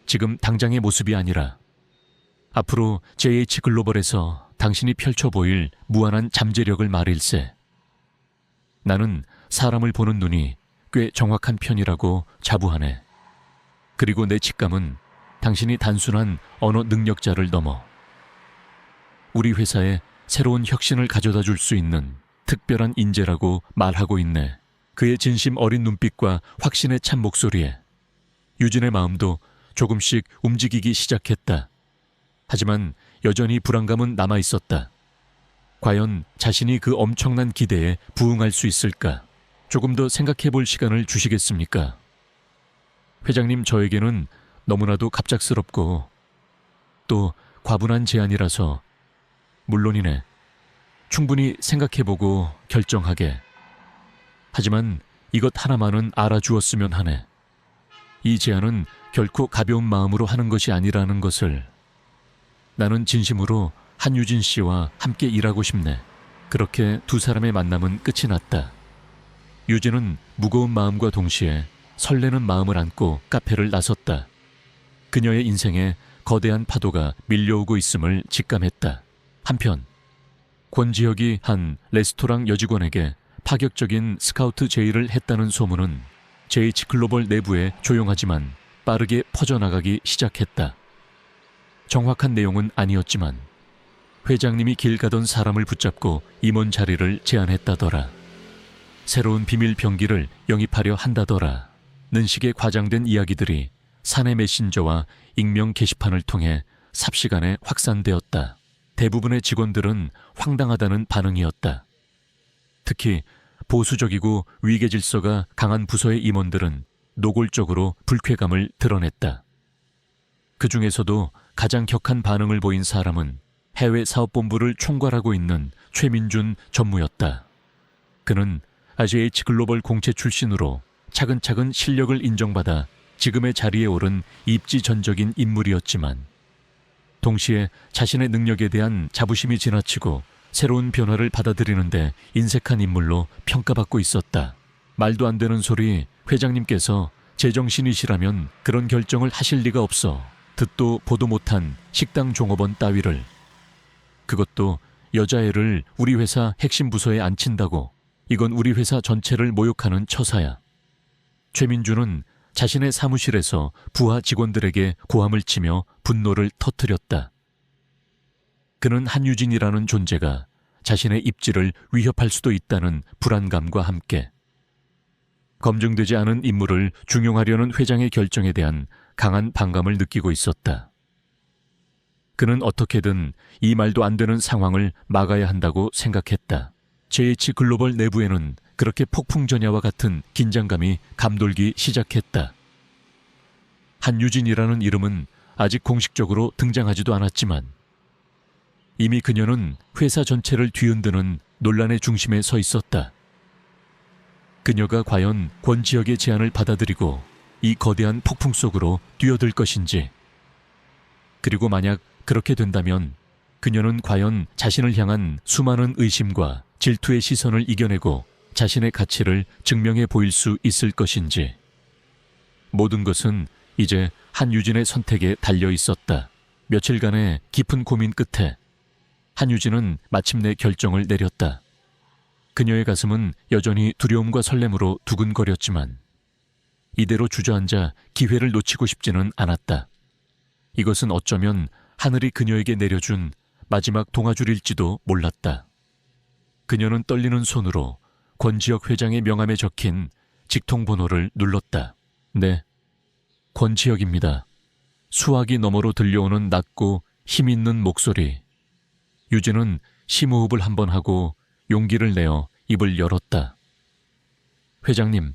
지금 당장의 모습이 아니라 앞으로 JH글로벌에서 당신이 펼쳐 보일 무한한 잠재력을 말일세. 나는 사람을 보는 눈이 꽤 정확한 편이라고 자부하네. 그리고 내 직감은 당신이 단순한 언어 능력자를 넘어 우리 회사에 새로운 혁신을 가져다 줄 수 있는 특별한 인재라고 말하고 있네. 그의 진심 어린 눈빛과 확신에 찬 목소리에 유진의 마음도 조금씩 움직이기 시작했다. 하지만 여전히 불안감은 남아 있었다. 과연 자신이 그 엄청난 기대에 부응할 수 있을까? 조금 더 생각해 볼 시간을 주시겠습니까? 회장님, 저에게는 너무나도 갑작스럽고 또 과분한 제안이라서 물론이네. 충분히 생각해보고 결정하게. 하지만 이것 하나만은 알아주었으면 하네. 이 제안은 결코 가벼운 마음으로 하는 것이 아니라는 것을. 나는 진심으로 한유진 씨와 함께 일하고 싶네. 그렇게 두 사람의 만남은 끝이 났다. 유진은 무거운 마음과 동시에 설레는 마음을 안고 카페를 나섰다. 그녀의 인생에 거대한 파도가 밀려오고 있음을 직감했다. 한편 권지혁이 한 레스토랑 여직원에게 파격적인 스카우트 제의를 했다는 소문은 JH글로벌 내부에 조용하지만 빠르게 퍼져나가기 시작했다. 정확한 내용은 아니었지만 회장님이 길 가던 사람을 붙잡고 임원 자리를 제안했다더라. 새로운 비밀 병기를 영입하려 한다더라. 는 식의 과장된 이야기들이 사내 메신저와 익명 게시판을 통해 삽시간에 확산되었다. 대부분의 직원들은 황당하다는 반응이었다. 특히 보수적이고 위계 질서가 강한 부서의 임원들은 노골적으로 불쾌감을 드러냈다. 그 중에서도 가장 격한 반응을 보인 사람은 해외 사업본부를 총괄하고 있는 최민준 전무였다. 그는 JH글로벌 공채 출신으로 차근차근 실력을 인정받아 지금의 자리에 오른 입지전적인 인물이었지만 동시에 자신의 능력에 대한 자부심이 지나치고 새로운 변화를 받아들이는데 인색한 인물로 평가받고 있었다. 말도 안 되는 소리, 회장님께서 제정신이시라면 그런 결정을 하실 리가 없어. 듣도 보도 못한 식당 종업원 따위를. 그것도 여자애를 우리 회사 핵심 부서에 앉힌다고. 이건 우리 회사 전체를 모욕하는 처사야. 최민주는 자신의 사무실에서 부하 직원들에게 고함을 치며 분노를 터뜨렸다. 그는 한유진이라는 존재가 자신의 입지를 위협할 수도 있다는 불안감과 함께 검증되지 않은 인물을 중용하려는 회장의 결정에 대한 강한 반감을 느끼고 있었다. 그는 어떻게든 이 말도 안 되는 상황을 막아야 한다고 생각했다. JH글로벌 내부에는 그렇게 폭풍전야와 같은 긴장감이 감돌기 시작했다. 한유진이라는 이름은 아직 공식적으로 등장하지도 않았지만 이미 그녀는 회사 전체를 뒤흔드는 논란의 중심에 서 있었다. 그녀가 과연 권지혁의 제안을 받아들이고 이 거대한 폭풍 속으로 뛰어들 것인지, 그리고 만약 그렇게 된다면 그녀는 과연 자신을 향한 수많은 의심과 질투의 시선을 이겨내고 자신의 가치를 증명해 보일 수 있을 것인지, 모든 것은 이제 한유진의 선택에 달려 있었다. 며칠간의 깊은 고민 끝에 한유진은 마침내 결정을 내렸다. 그녀의 가슴은 여전히 두려움과 설렘으로 두근거렸지만 이대로 주저앉아 기회를 놓치고 싶지는 않았다. 이것은 어쩌면 하늘이 그녀에게 내려준 마지막 동아줄일지도 몰랐다. 그녀는 떨리는 손으로 권지혁 회장의 명함에 적힌 직통번호를 눌렀다. 네, 권지혁입니다. 수화기 너머로 들려오는 낮고 힘있는 목소리. 유진은 심호흡을 한번 하고 용기를 내어 입을 열었다. 회장님,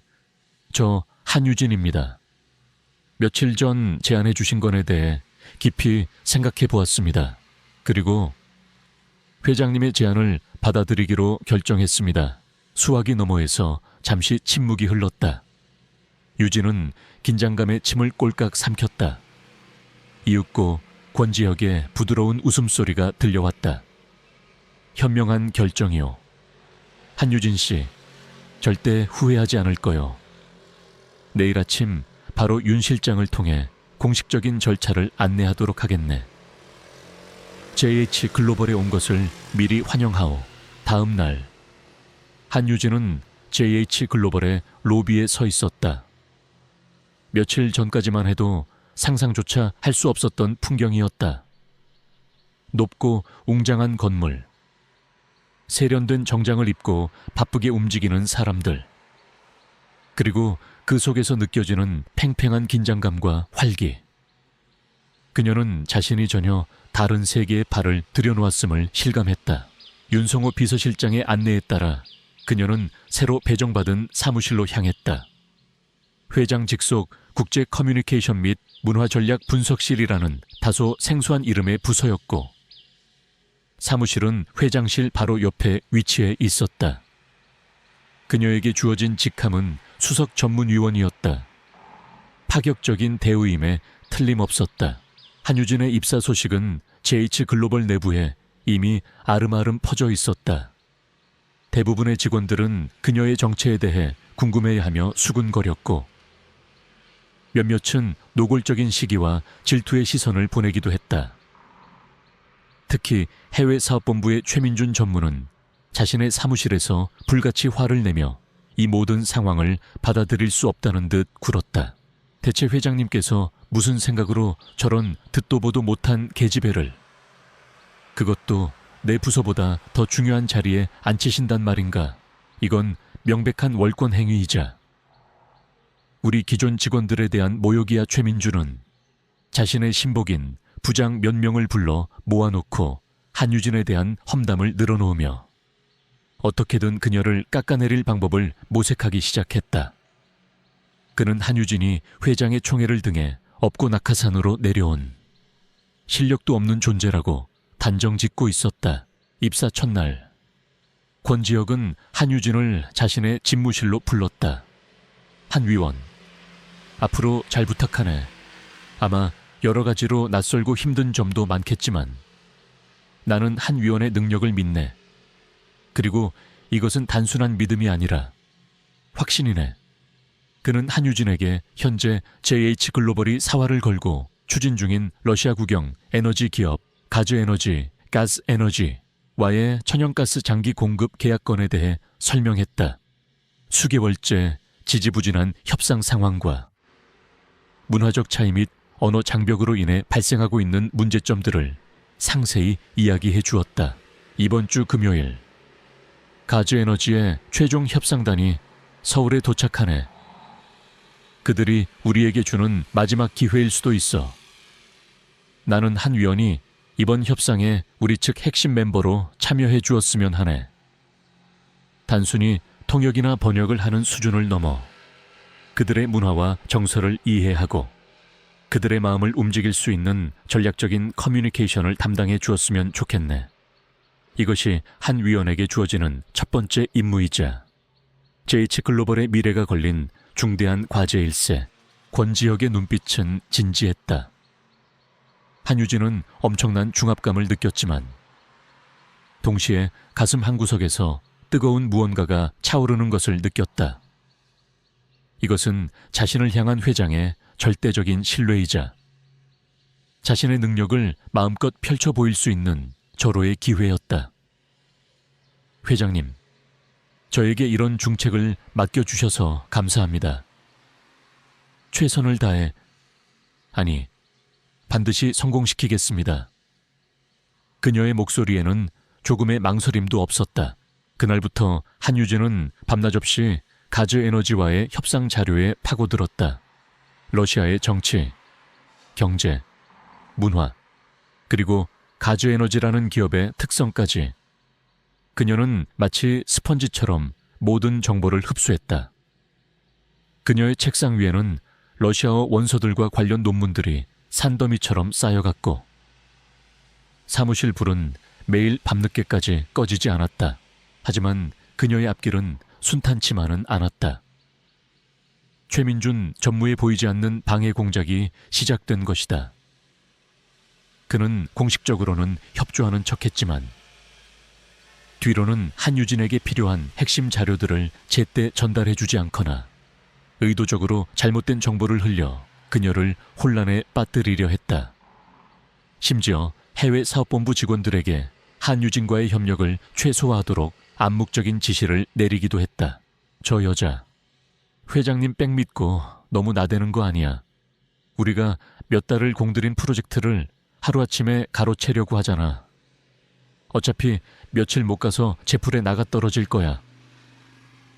저 한유진입니다. 며칠 전 제안해 주신 건에 대해 깊이 생각해 보았습니다. 그리고 회장님의 제안을 받아들이기로 결정했습니다. 수화기 너머에서 잠시 침묵이 흘렀다. 유진은 긴장감에 침을 꼴깍 삼켰다. 이윽고 권지혁의 부드러운 웃음소리가 들려왔다. 현명한 결정이요. 한유진 씨, 절대 후회하지 않을 거요. 내일 아침 바로 윤 실장을 통해 공식적인 절차를 안내하도록 하겠네. JH글로벌에 온 것을 미리 환영하오. 다음 날 한유진은 JH글로벌의 로비에 서 있었다. 며칠 전까지만 해도 상상조차 할 수 없었던 풍경이었다. 높고 웅장한 건물, 세련된 정장을 입고 바쁘게 움직이는 사람들, 그리고 그 속에서 느껴지는 팽팽한 긴장감과 활기. 그녀는 자신이 전혀 다른 세계에 발을 들여놓았음을 실감했다. 윤성호 비서실장의 안내에 따라 그녀는 새로 배정받은 사무실로 향했다. 회장 직속 국제 커뮤니케이션 및 문화전략 분석실이라는 다소 생소한 이름의 부서였고, 사무실은 회장실 바로 옆에 위치해 있었다. 그녀에게 주어진 직함은 수석 전문위원이었다. 파격적인 대우임에 틀림없었다. 한유진의 입사 소식은 JH글로벌 내부에 이미 아름아름 퍼져 있었다. 대부분의 직원들은 그녀의 정체에 대해 궁금해하며 수군거렸고, 몇몇은 노골적인 시기와 질투의 시선을 보내기도 했다. 특히 해외사업본부의 최민준 전무는 자신의 사무실에서 불같이 화를 내며 이 모든 상황을 받아들일 수 없다는 듯 굴었다. 대체 회장님께서 무슨 생각으로 저런 듣도 보도 못한 계집애를, 그것도 내 부서보다 더 중요한 자리에 앉히신단 말인가. 이건 명백한 월권 행위이자 우리 기존 직원들에 대한 모욕이야. 최민주는 자신의 신복인 부장 몇 명을 불러 모아놓고 한유진에 대한 험담을 늘어놓으며 어떻게든 그녀를 깎아내릴 방법을 모색하기 시작했다. 그는 한유진이 회장의 총애를 등에 업고 낙하산으로 내려온 실력도 없는 존재라고 단정짓고 있었다. 입사 첫날, 권지혁은 한유진을 자신의 집무실로 불렀다. 한 위원, 앞으로 잘 부탁하네. 아마 여러 가지로 낯설고 힘든 점도 많겠지만 나는 한 위원의 능력을 믿네. 그리고 이것은 단순한 믿음이 아니라 확신이네. 그는 한유진에게 현재 JH글로벌이 사활을 걸고 추진 중인 러시아 국영 에너지 기업 가즈에너지, 가스에너지와의 천연가스 장기 공급 계약건에 대해 설명했다. 수개월째 지지부진한 협상 상황과 문화적 차이 및 언어 장벽으로 인해 발생하고 있는 문제점들을 상세히 이야기해 주었다. 이번 주 금요일, 가즈에너지의 최종 협상단이 서울에 도착하네. 그들이 우리에게 주는 마지막 기회일 수도 있어. 나는 한 위원이 이번 협상에 우리 측 핵심 멤버로 참여해 주었으면 하네. 단순히 통역이나 번역을 하는 수준을 넘어 그들의 문화와 정서를 이해하고 그들의 마음을 움직일 수 있는 전략적인 커뮤니케이션을 담당해 주었으면 좋겠네. 이것이 한 위원에게 주어지는 첫 번째 임무이자 JH글로벌의 미래가 걸린 중대한 과제일세. 권지혁의 눈빛은 진지했다. 한유진은 엄청난 중압감을 느꼈지만 동시에 가슴 한구석에서 뜨거운 무언가가 차오르는 것을 느꼈다. 이것은 자신을 향한 회장의 절대적인 신뢰이자 자신의 능력을 마음껏 펼쳐 보일 수 있는 절호의 기회였다. 회장님, 저에게 이런 중책을 맡겨주셔서 감사합니다. 최선을 다해, 아니, 반드시 성공시키겠습니다. 그녀의 목소리에는 조금의 망설임도 없었다. 그날부터 한유진은 밤낮없이 가즈에너지와의 협상 자료에 파고들었다. 러시아의 정치, 경제, 문화, 그리고 가즈에너지라는 기업의 특성까지 그녀는 마치 스펀지처럼 모든 정보를 흡수했다. 그녀의 책상 위에는 러시아어 원서들과 관련 논문들이 산더미처럼 쌓여갔고 사무실 불은 매일 밤늦게까지 꺼지지 않았다. 하지만 그녀의 앞길은 순탄치만은 않았다. 최민준 전무에 보이지 않는 방해 공작이 시작된 것이다. 그는 공식적으로는 협조하는 척했지만 뒤로는 한유진에게 필요한 핵심 자료들을 제때 전달해주지 않거나 의도적으로 잘못된 정보를 흘려 그녀를 혼란에 빠뜨리려 했다. 심지어 해외 사업본부 직원들에게 한유진과의 협력을 최소화하도록 암묵적인 지시를 내리기도 했다. 저 여자, 회장님 백 믿고 너무 나대는 거 아니야. 우리가 몇 달을 공들인 프로젝트를 하루아침에 가로채려고 하잖아. 어차피 며칠 못 가서 제풀에 나가 떨어질 거야.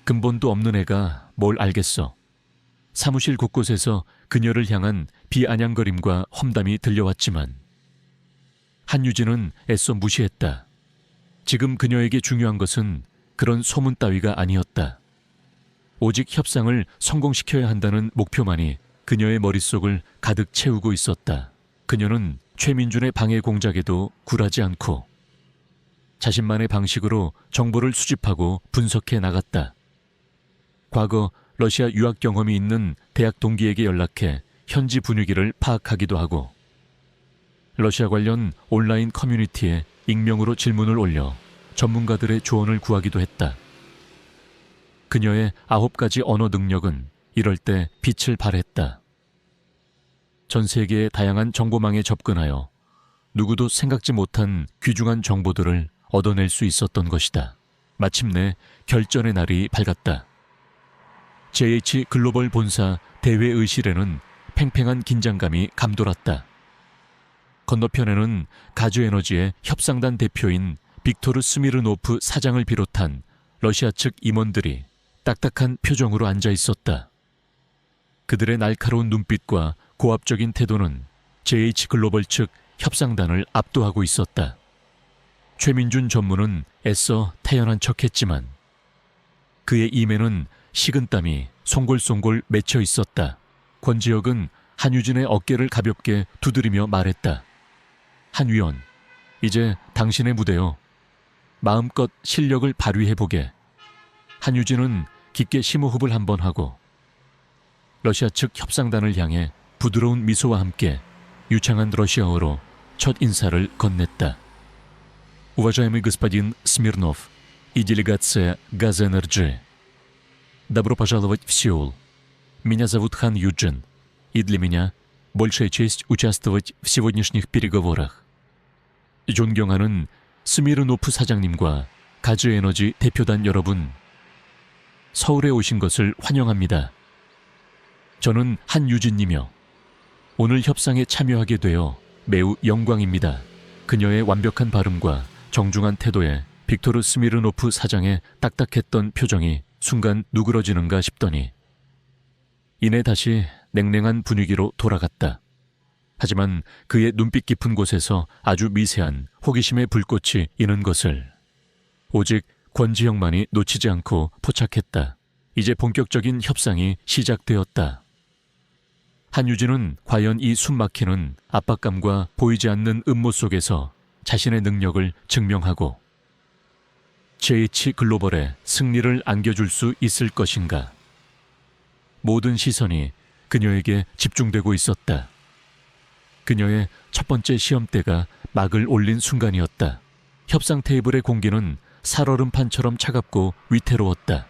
근본도 없는 애가 뭘 알겠어. 사무실 곳곳에서 그녀를 향한 비아냥거림과 험담이 들려왔지만 한유진은 애써 무시했다. 지금 그녀에게 중요한 것은 그런 소문 따위가 아니었다. 오직 협상을 성공시켜야 한다는 목표만이 그녀의 머릿속을 가득 채우고 있었다. 그녀는 최민준의 방해 공작에도 굴하지 않고 자신만의 방식으로 정보를 수집하고 분석해 나갔다. 과거 러시아 유학 경험이 있는 대학 동기에게 연락해 현지 분위기를 파악하기도 하고 러시아 관련 온라인 커뮤니티에 익명으로 질문을 올려 전문가들의 조언을 구하기도 했다. 그녀의 9가지 언어 능력은 이럴 때 빛을 발했다. 전 세계의 다양한 정보망에 접근하여 누구도 생각지 못한 귀중한 정보들을 얻어낼 수 있었던 것이다. 마침내 결전의 날이 밝았다. JH 글로벌 본사 대회의실에는 팽팽한 긴장감이 감돌았다. 건너편에는 가즈에너지의 협상단 대표인 빅토르 스미르노프 사장을 비롯한 러시아 측 임원들이 딱딱한 표정으로 앉아 있었다. 그들의 날카로운 눈빛과 고압적인 태도는 JH 글로벌 측 협상단을 압도하고 있었다. 최민준 전무는 애써 태연한 척했지만 그의 입에는 식은땀이 송골송골 맺혀 있었다. 권지혁은 한유진의 어깨를 가볍게 두드리며 말했다. 한 위원, 이제 당신의 무대요. 마음껏 실력을 발휘해보게. 한유진은 깊게 심호흡을 한번 하고 러시아 측 협상단을 향해 부드러운 미소와 함께 유창한 러시아어로 첫 인사를 건넸다. Уважаемый господин Смирнов и делегация Газэнерджи, добро пожаловать в Сеул. Меня зовут Хан Юджин, и для меня большая честь участвовать в сегодняшних переговорах. 존경하는 스미르노프 사장님과 가즈에너지 대표단 여러분, 서울에 오신 것을 환영합니다. 저는 한유진이며 오늘 협상에 참여하게 되어 매우 영광입니다. 그녀의 완벽한 발음과 정중한 태도에 빅토르 스미르노프 사장의 딱딱했던 표정이 순간 누그러지는가 싶더니 이내 다시 냉랭한 분위기로 돌아갔다. 하지만 그의 눈빛 깊은 곳에서 아주 미세한 호기심의 불꽃이 이는 것을 오직 권지혁만이 놓치지 않고 포착했다. 이제 본격적인 협상이 시작되었다. 한유진은 과연 이 숨막히는 압박감과 보이지 않는 음모 속에서 자신의 능력을 증명하고 JH 글로벌에 승리를 안겨줄 수 있을 것인가. 모든 시선이 그녀에게 집중되고 있었다. 그녀의 첫 번째 시험대가 막을 올린 순간이었다. 협상 테이블의 공기는 살얼음판처럼 차갑고 위태로웠다.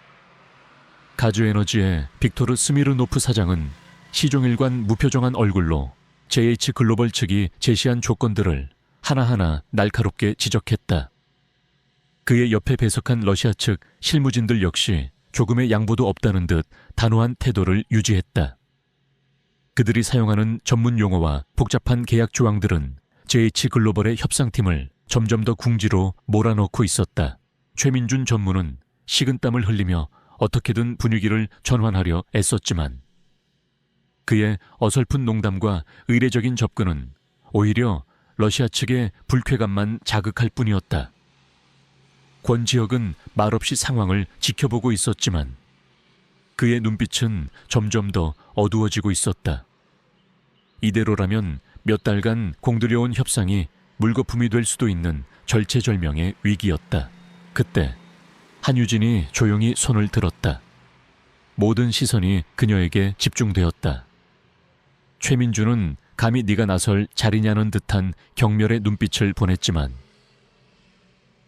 가주에너지의 빅토르 스미르노프 사장은 시종일관 무표정한 얼굴로 JH 글로벌 측이 제시한 조건들을 하나하나 날카롭게 지적했다. 그의 옆에 배석한 러시아 측 실무진들 역시 조금의 양보도 없다는 듯 단호한 태도를 유지했다. 그들이 사용하는 전문 용어와 복잡한 계약 조항들은 JH 글로벌의 협상팀을 점점 더 궁지로 몰아넣고 있었다. 최민준 전무는 식은땀을 흘리며 어떻게든 분위기를 전환하려 애썼지만 그의 어설픈 농담과 의례적인 접근은 오히려 러시아 측의 불쾌감만 자극할 뿐이었다. 권지혁은 말없이 상황을 지켜보고 있었지만 그의 눈빛은 점점 더 어두워지고 있었다. 이대로라면 몇 달간 공들여온 협상이 물거품이 될 수도 있는 절체절명의 위기였다. 그때 한유진이 조용히 손을 들었다. 모든 시선이 그녀에게 집중되었다. 최민주는 감히 네가 나설 자리냐는 듯한 경멸의 눈빛을 보냈지만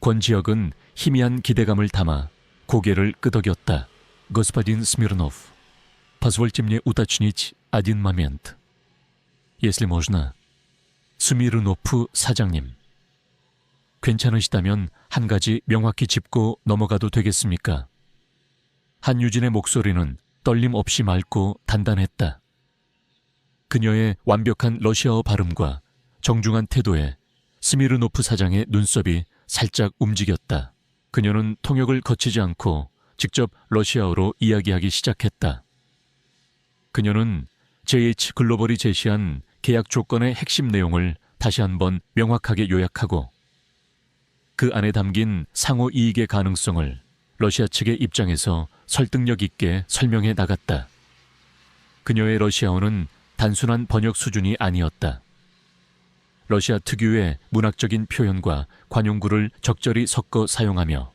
권지혁은 희미한 기대감을 담아 고개를 끄덕였다. Господин Смирнов, позвольте мне уточнить один момент. Если можно. 스미르노프 사장님. 괜찮으시다면 한 가지 명확히 짚고 넘어가도 되겠습니까? 한유진의 목소리는 떨림 없이 맑고 단단했다. 그녀의 완벽한 러시아어 발음과 정중한 태도에 스미르노프 사장의 눈썹이 살짝 움직였다. 그녀는 통역을 거치지 않고 직접 러시아어로 이야기하기 시작했다. 그녀는 JH 글로벌이 제시한 계약 조건의 핵심 내용을 다시 한번 명확하게 요약하고 그 안에 담긴 상호 이익의 가능성을 러시아 측의 입장에서 설득력 있게 설명해 나갔다. 그녀의 러시아어는 단순한 번역 수준이 아니었다. 러시아 특유의 문학적인 표현과 관용구를 적절히 섞어 사용하며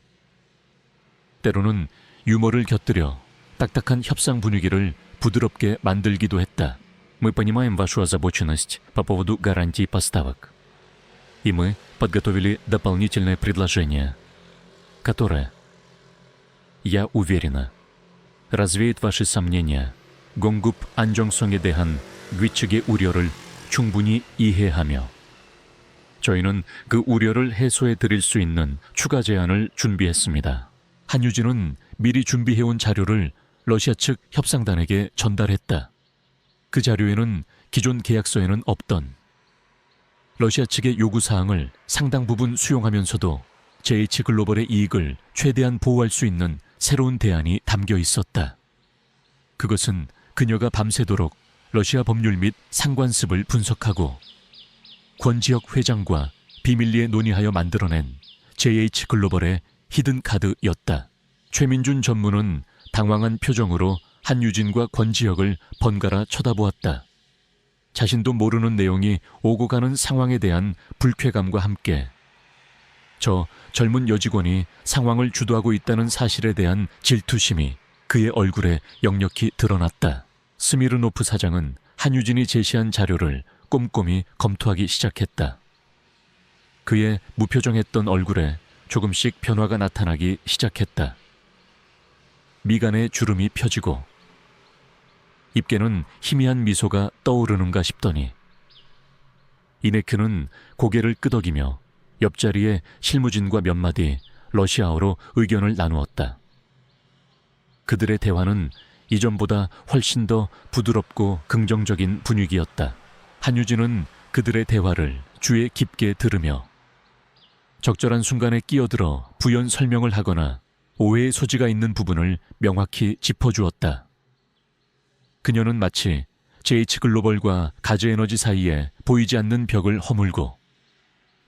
때로는 유머를 곁들여 딱딱한 협상 분위기를 부드럽게 만들기도 했다. Мы понимаем вашу озабоченность по поводу гарантий поставок. И мы подготовили дополнительное предложение, которое, я уверена, развеет ваши сомнения. 공급 안정성에 대한 위측의 우려를 충분히 이해하며 저희는 그 우려를 해소해 드릴 수 있는 추가 제안을 준비했습니다. 한유진은 미리 준비해온 자료를 러시아 측 협상단에게 전달했다. 그 자료에는 기존 계약서에는 없던 러시아 측의 요구사항을 상당 부분 수용하면서도 JH 글로벌의 이익을 최대한 보호할 수 있는 새로운 대안이 담겨 있었다. 그것은 그녀가 밤새도록 러시아 법률 및 상관습을 분석하고 권지혁 회장과 비밀리에 논의하여 만들어낸 JH 글로벌의 히든 카드였다. 최민준 전무는 당황한 표정으로 한유진과 권지혁을 번갈아 쳐다보았다. 자신도 모르는 내용이 오고 가는 상황에 대한 불쾌감과 함께 저 젊은 여직원이 상황을 주도하고 있다는 사실에 대한 질투심이 그의 얼굴에 역력히 드러났다. 스미르노프 사장은 한유진이 제시한 자료를 꼼꼼히 검토하기 시작했다. 그의 무표정했던 얼굴에 조금씩 변화가 나타나기 시작했다. 미간에 주름이 펴지고 입계는 희미한 미소가 떠오르는가 싶더니 이내 그는 고개를 끄덕이며 옆자리에 실무진과 몇 마디 러시아어로 의견을 나누었다. 그들의 대화는 이전보다 훨씬 더 부드럽고 긍정적인 분위기였다. 한유진은 그들의 대화를 귀에 깊게 들으며 적절한 순간에 끼어들어 부연 설명을 하거나 오해의 소지가 있는 부분을 명확히 짚어주었다. 그녀는 마치 JH글로벌과 가즈에너지 사이에 보이지 않는 벽을 허물고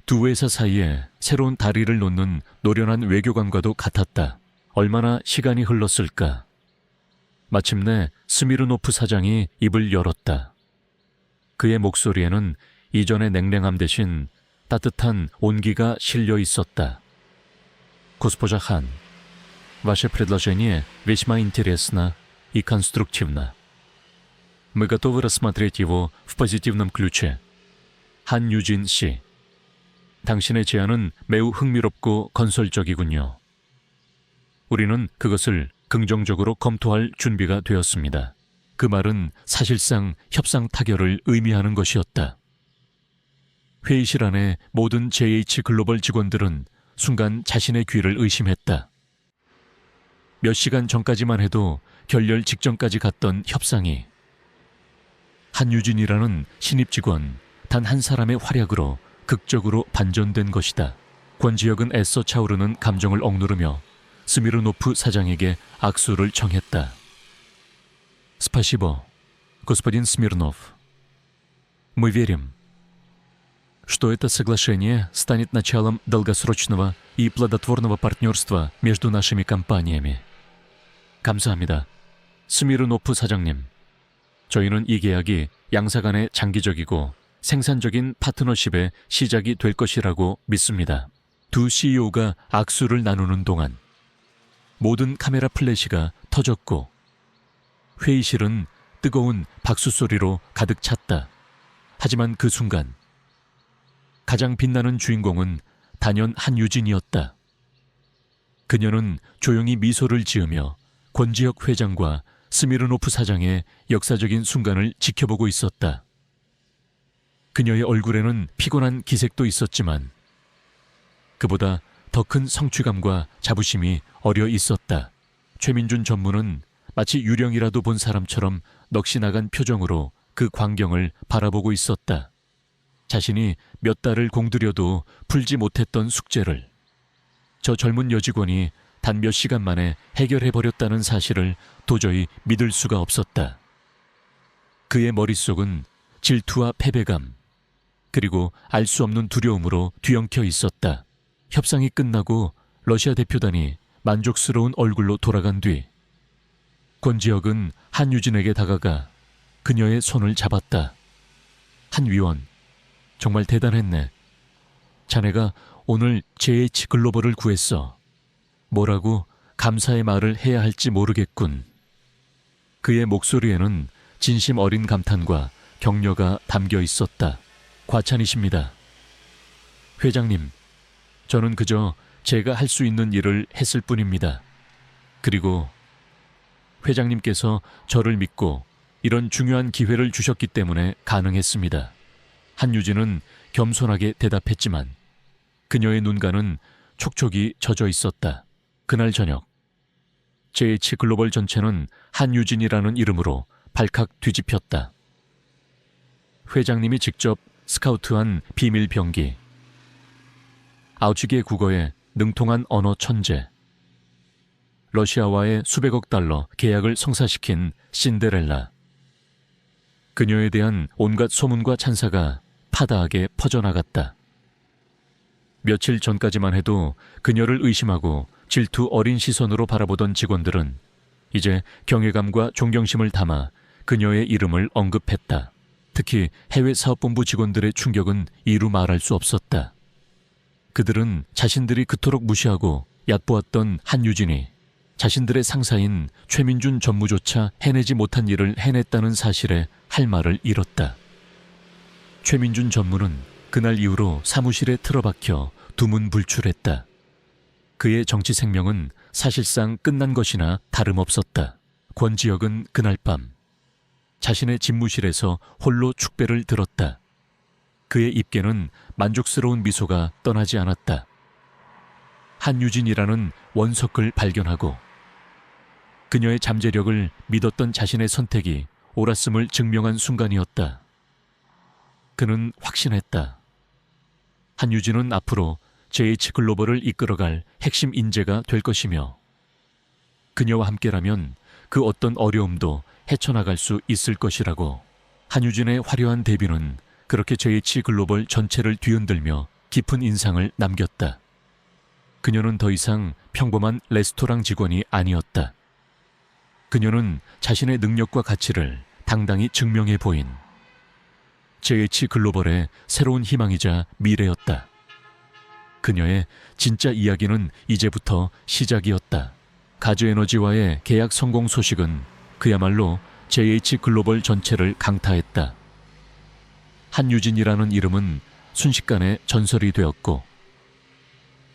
두 회사 사이에 새로운 다리를 놓는 노련한 외교관과도 같았다. 얼마나 시간이 흘렀을까. 마침내 스미르노프 사장이 입을 열었다. 그의 목소리에는 이전의 냉랭함 대신 따뜻한 온기가 실려 있었다. Госпожа Хан, ваше предложение весьма интересно и конструктивно. Мы готовы рассмотреть его в позитивном ключе. 한유진 씨, 당신의 제안은 매우 흥미롭고 건설적이군요. 우리는 그것을 긍정적으로 검토할 준비가 되었습니다. 그 말은 사실상 협상 타결을 의미하는 것이었다. 회의실 안에 모든 JH글로벌 직원들은 순간 자신의 귀를 의심했다. 몇 시간 전까지만 해도 결렬 직전까지 갔던 협상이 한유진이라는 신입 직원 단 한 사람의 활약으로 극적으로 반전된 것이다. 권지혁은 애써 차오르는 감정을 억누르며 스미르노프 사장에게 악수를 청했다. Спасибо, господин Смирнов. Мы верим, что это соглашение станет началом долгосрочного и плодотворного партнерства между нашими компаниями. 감사합니다. 스미르노프 사장님. 저희는 이 계약이 양사 간의 장기적이고 생산적인 파트너십의 시작이 될 것이라고 믿습니다. 두 CEO가 악수를 나누는 동안 모든 카메라 플래시가 터졌고 회의실은 뜨거운 박수 소리로 가득 찼다. 하지만 그 순간 가장 빛나는 주인공은 단연 한유진이었다. 그녀는 조용히 미소를 지으며 권지혁 회장과 스미르노프 사장의 역사적인 순간을 지켜보고 있었다. 그녀의 얼굴에는 피곤한 기색도 있었지만 그보다 더 큰 성취감과 자부심이 어려 있었다. 최민준 전무는 마치 유령이라도 본 사람처럼 넋이 나간 표정으로 그 광경을 바라보고 있었다. 자신이 몇 달을 공들여도 풀지 못했던 숙제를 저 젊은 여직원이 단 몇 시간 만에 해결해버렸다는 사실을 도저히 믿을 수가 없었다. 그의 머릿속은 질투와 패배감, 그리고 알 수 없는 두려움으로 뒤엉켜 있었다. 협상이 끝나고 러시아 대표단이 만족스러운 얼굴로 돌아간 뒤 권지혁은 한유진에게 다가가 그녀의 손을 잡았다. 한 위원, 정말 대단했네. 자네가 오늘 JH글로벌을 구했어. 뭐라고 감사의 말을 해야 할지 모르겠군. 그의 목소리에는 진심 어린 감탄과 격려가 담겨 있었다. 과찬이십니다. 회장님, 저는 그저 제가 할 수 있는 일을 했을 뿐입니다. 그리고 회장님께서 저를 믿고 이런 중요한 기회를 주셨기 때문에 가능했습니다. 한유진은 겸손하게 대답했지만 그녀의 눈가는 촉촉이 젖어 있었다. 그날 저녁 JH글로벌 전체는 한유진이라는 이름으로 발칵 뒤집혔다. 회장님이 직접 스카우트한 비밀 병기, 아우치게 국어에 능통한 언어 천재, 러시아와의 수백억 달러 계약을 성사시킨 신데렐라. 그녀에 대한 온갖 소문과 찬사가 파다하게 퍼져나갔다. 며칠 전까지만 해도 그녀를 의심하고 질투 어린 시선으로 바라보던 직원들은 이제 경외감과 존경심을 담아 그녀의 이름을 언급했다. 특히 해외 사업본부 직원들의 충격은 이루 말할 수 없었다. 그들은 자신들이 그토록 무시하고 얕보았던 한유진이 자신들의 상사인 최민준 전무조차 해내지 못한 일을 해냈다는 사실에 할 말을 잃었다. 최민준 전무는 그날 이후로 사무실에 틀어박혀 두문불출했다. 그의 정치 생명은 사실상 끝난 것이나 다름없었다. 권지혁은 그날 밤 자신의 집무실에서 홀로 축배를 들었다. 그의 입계는 만족스러운 미소가 떠나지 않았다. 한유진이라는 원석을 발견하고 그녀의 잠재력을 믿었던 자신의 선택이 옳았음을 증명한 순간이었다. 그는 확신했다. 한유진은 앞으로 JH글로벌을 이끌어갈 핵심 인재가 될 것이며 그녀와 함께라면 그 어떤 어려움도 헤쳐나갈 수 있을 것이라고. 한유진의 화려한 데뷔는 그렇게 JH글로벌 전체를 뒤흔들며 깊은 인상을 남겼다. 그녀는 더 이상 평범한 레스토랑 직원이 아니었다. 그녀는 자신의 능력과 가치를 당당히 증명해 보인 JH글로벌의 새로운 희망이자 미래였다. 그녀의 진짜 이야기는 이제부터 시작이었다. 가즈에너지와의 계약 성공 소식은 그야말로 JH글로벌 전체를 강타했다. 한유진이라는 이름은 순식간에 전설이 되었고,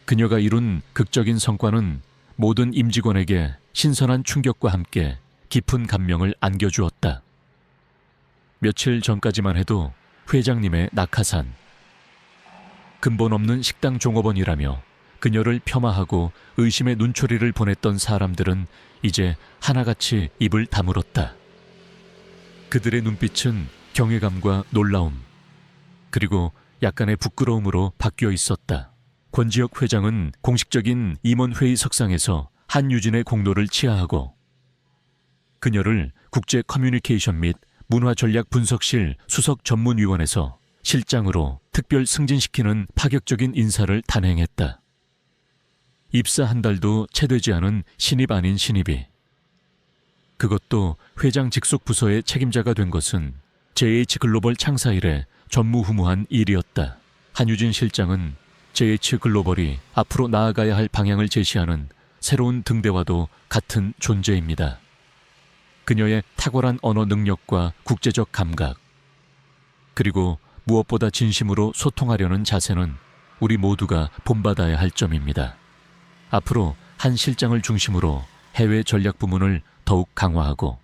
그녀가 이룬 극적인 성과는 모든 임직원에게 신선한 충격과 함께 깊은 감명을 안겨주었다. 며칠 전까지만 해도 회장님의 낙하산, 근본 없는 식당 종업원이라며 그녀를 폄하하고 의심의 눈초리를 보냈던 사람들은 이제 하나같이 입을 다물었다. 그들의 눈빛은 경외감과 놀라움, 그리고 약간의 부끄러움으로 바뀌어 있었다. 권지혁 회장은 공식적인 임원회의 석상에서 한유진의 공로를 치하하고 그녀를 국제 커뮤니케이션 및 문화전략분석실 수석 전문위원에서 실장으로 특별 승진시키는 파격적인 인사를 단행했다. 입사 한 달도 채 되지 않은 신입 아닌 신입이, 그것도 회장 직속 부서의 책임자가 된 것은 JH글로벌 창사 이래 전무후무한 일이었다. 한유진 실장은 JH글로벌이 앞으로 나아가야 할 방향을 제시하는 새로운 등대와도 같은 존재입니다. 그녀의 탁월한 언어 능력과 국제적 감각, 그리고 무엇보다 진심으로 소통하려는 자세는 우리 모두가 본받아야 할 점입니다. 앞으로 한 실장을 중심으로 해외 전략 부문을 더욱 강화하고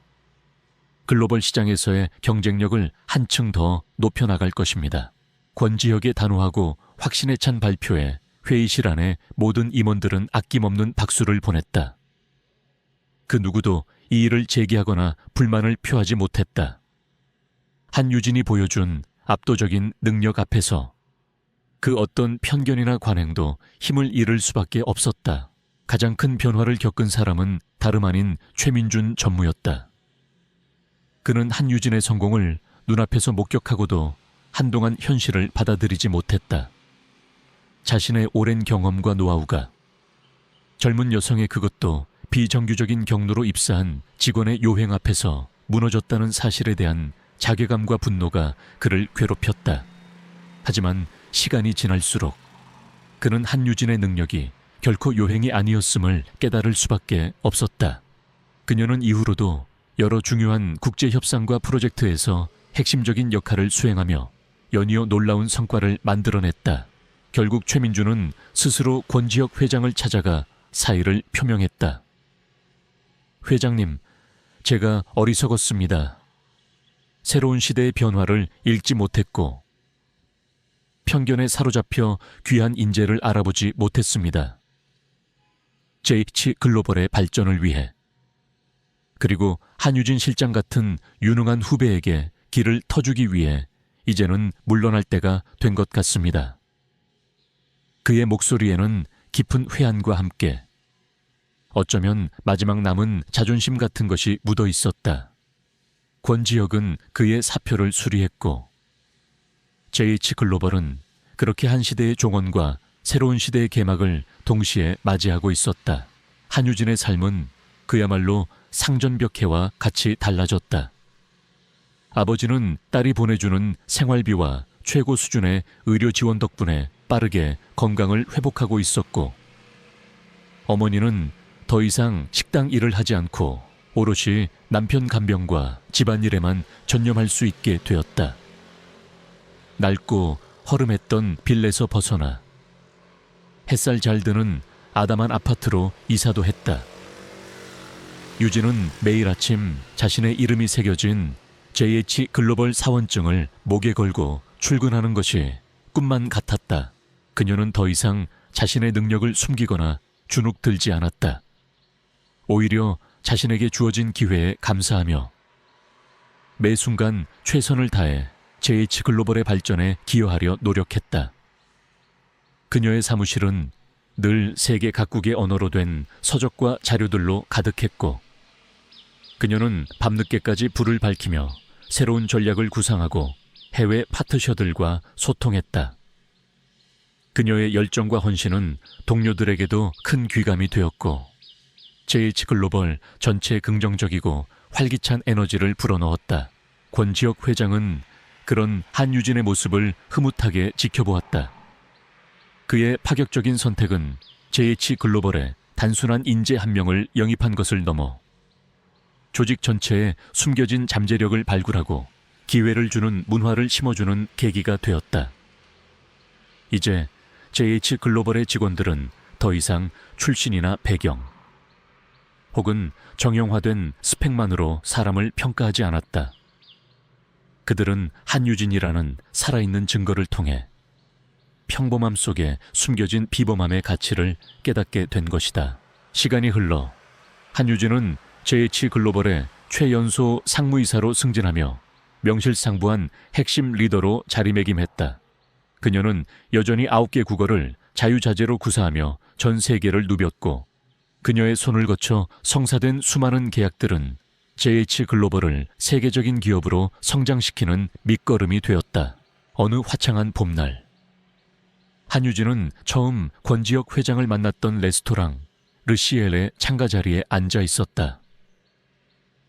글로벌 시장에서의 경쟁력을 한층 더 높여나갈 것입니다. 권지혁의 단호하고 확신에 찬 발표에 회의실 안에 모든 임원들은 아낌없는 박수를 보냈다. 그 누구도 이 일을 제기하거나 불만을 표하지 못했다. 한유진이 보여준 압도적인 능력 앞에서 그 어떤 편견이나 관행도 힘을 잃을 수밖에 없었다. 가장 큰 변화를 겪은 사람은 다름 아닌 최민준 전무였다. 그는 한유진의 성공을 눈앞에서 목격하고도 한동안 현실을 받아들이지 못했다. 자신의 오랜 경험과 노하우가 젊은 여성의, 그것도 비정규적인 경로로 입사한 직원의 요행 앞에서 무너졌다는 사실에 대한 자괴감과 분노가 그를 괴롭혔다. 하지만 시간이 지날수록 그는 한유진의 능력이 결코 요행이 아니었음을 깨달을 수밖에 없었다. 그녀는 이후로도 여러 중요한 국제협상과 프로젝트에서 핵심적인 역할을 수행하며 연이어 놀라운 성과를 만들어냈다. 결국 최민준은 스스로 권지혁 회장을 찾아가 사의를 표명했다. 회장님, 제가 어리석었습니다. 새로운 시대의 변화를 읽지 못했고 편견에 사로잡혀 귀한 인재를 알아보지 못했습니다. JH글로벌의 발전을 위해, 그리고 한유진 실장 같은 유능한 후배에게 길을 터주기 위해 이제는 물러날 때가 된 것 같습니다. 그의 목소리에는 깊은 회한과 함께 어쩌면 마지막 남은 자존심 같은 것이 묻어 있었다. 권지혁은 그의 사표를 수리했고 JH글로벌은 그렇게 한 시대의 종언과 새로운 시대의 개막을 동시에 맞이하고 있었다. 한유진의 삶은 그야말로 상전벽해와 같이 달라졌다. 아버지는 딸이 보내주는 생활비와 최고 수준의 의료 지원 덕분에 빠르게 건강을 회복하고 있었고, 어머니는 더 이상 식당 일을 하지 않고 오롯이 남편 간병과 집안일에만 전념할 수 있게 되었다. 낡고 허름했던 빌레에서 벗어나 햇살 잘 드는 아담한 아파트로 이사도 했다. 유진은 매일 아침 자신의 이름이 새겨진 JH글로벌 사원증을 목에 걸고 출근하는 것이 꿈만 같았다. 그녀는 더 이상 자신의 능력을 숨기거나 주눅들지 않았다. 오히려 자신에게 주어진 기회에 감사하며 매 순간 최선을 다해 JH글로벌의 발전에 기여하려 노력했다. 그녀의 사무실은 늘 세계 각국의 언어로 된 서적과 자료들로 가득했고 그녀는 밤늦게까지 불을 밝히며 새로운 전략을 구상하고 해외 파트셔들과 소통했다. 그녀의 열정과 헌신은 동료들에게도 큰 귀감이 되었고 JH글로벌 전체에 긍정적이고 활기찬 에너지를 불어넣었다. 권지혁 회장은 그런 한유진의 모습을 흐뭇하게 지켜보았다. 그의 파격적인 선택은 JH글로벌에 단순한 인재 한 명을 영입한 것을 넘어 조직 전체에 숨겨진 잠재력을 발굴하고 기회를 주는 문화를 심어주는 계기가 되었다. 이제 JH글로벌의 직원들은 더 이상 출신이나 배경 혹은 정형화된 스펙만으로 사람을 평가하지 않았다. 그들은 한유진이라는 살아있는 증거를 통해 평범함 속에 숨겨진 비범함의 가치를 깨닫게 된 것이다. 시간이 흘러 한유진은 JH글로벌의 최연소 상무이사로 승진하며 명실상부한 핵심 리더로 자리매김했다. 그녀는 여전히 9개 국어를 자유자재로 구사하며 전 세계를 누볐고 그녀의 손을 거쳐 성사된 수많은 계약들은 JH글로벌을 세계적인 기업으로 성장시키는 밑거름이 되었다. 어느 화창한 봄날, 한유진은 처음 권지혁 회장을 만났던 레스토랑 르시엘의 창가 자리에 앉아 있었다.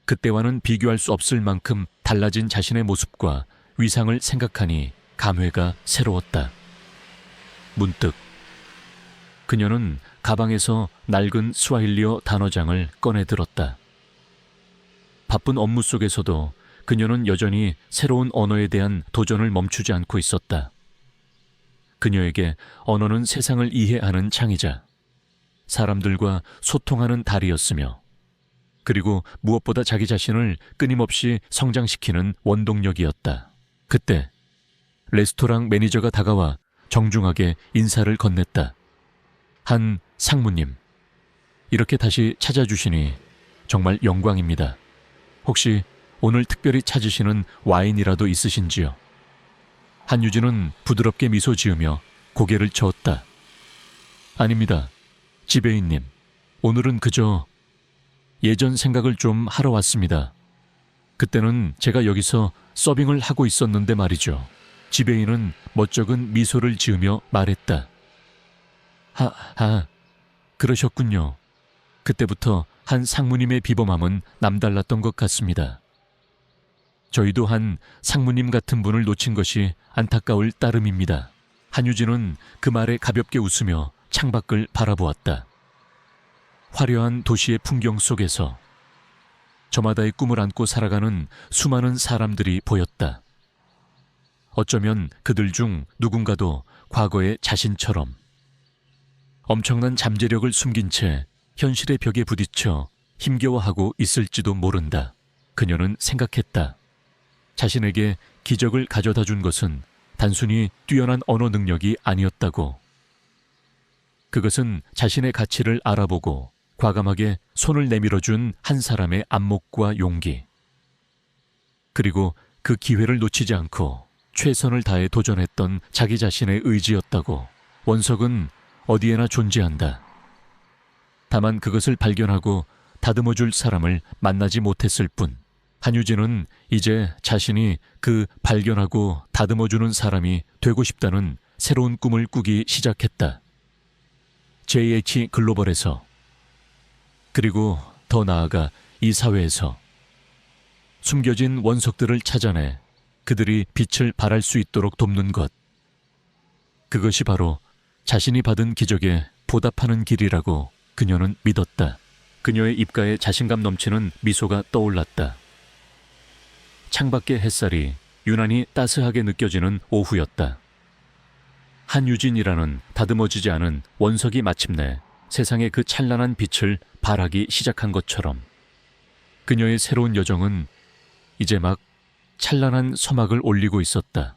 그때와는 비교할 수 없을 만큼 달라진 자신의 모습과 위상을 생각하니 감회가 새로웠다. 문득 그녀는 가방에서 낡은 스와힐리어 단어장을 꺼내 들었다. 바쁜 업무 속에서도 그녀는 여전히 새로운 언어에 대한 도전을 멈추지 않고 있었다. 그녀에게 언어는 세상을 이해하는 창이자 사람들과 소통하는 달이었으며 그리고 무엇보다 자기 자신을 끊임없이 성장시키는 원동력이었다. 그때 레스토랑 매니저가 다가와 정중하게 인사를 건넸다. 한 상무님, 이렇게 다시 찾아주시니 정말 영광입니다. 혹시 오늘 특별히 찾으시는 와인이라도 있으신지요? 한유진은 부드럽게 미소 지으며 고개를 저었다. 아닙니다. 지배인님, 오늘은 그저 예전 생각을 좀 하러 왔습니다. 그때는 제가 여기서 서빙을 하고 있었는데 말이죠. 지배인은 멋쩍은 미소를 지으며 말했다. 그러셨군요. 그때부터 한 상무님의 비범함은 남달랐던 것 같습니다. 저희도 한 상무님 같은 분을 놓친 것이 안타까울 따름입니다. 한유진은 그 말에 가볍게 웃으며 창밖을 바라보았다. 화려한 도시의 풍경 속에서 저마다의 꿈을 안고 살아가는 수많은 사람들이 보였다. 어쩌면 그들 중 누군가도 과거의 자신처럼 엄청난 잠재력을 숨긴 채 현실의 벽에 부딪혀 힘겨워하고 있을지도 모른다. 그녀는 생각했다. 자신에게 기적을 가져다 준 것은 단순히 뛰어난 언어 능력이 아니었다고. 그것은 자신의 가치를 알아보고 과감하게 손을 내밀어준 한 사람의 안목과 용기. 그리고 그 기회를 놓치지 않고 최선을 다해 도전했던 자기 자신의 의지였다고. 원석은 어디에나 존재한다. 다만 그것을 발견하고 다듬어줄 사람을 만나지 못했을 뿐. 한유진은 이제 자신이 그 발견하고 다듬어주는 사람이 되고 싶다는 새로운 꿈을 꾸기 시작했다. JH글로벌에서, 그리고 더 나아가 이 사회에서 숨겨진 원석들을 찾아내 그들이 빛을 발할 수 있도록 돕는 것. 그것이 바로 자신이 받은 기적에 보답하는 길이라고 그녀는 믿었다. 그녀의 입가에 자신감 넘치는 미소가 떠올랐다. 창밖의 햇살이 유난히 따스하게 느껴지는 오후였다. 한유진이라는 다듬어지지 않은 원석이 마침내 세상의 그 찬란한 빛을 발하기 시작한 것처럼 그녀의 새로운 여정은 이제 막 찬란한 서막을 올리고 있었다.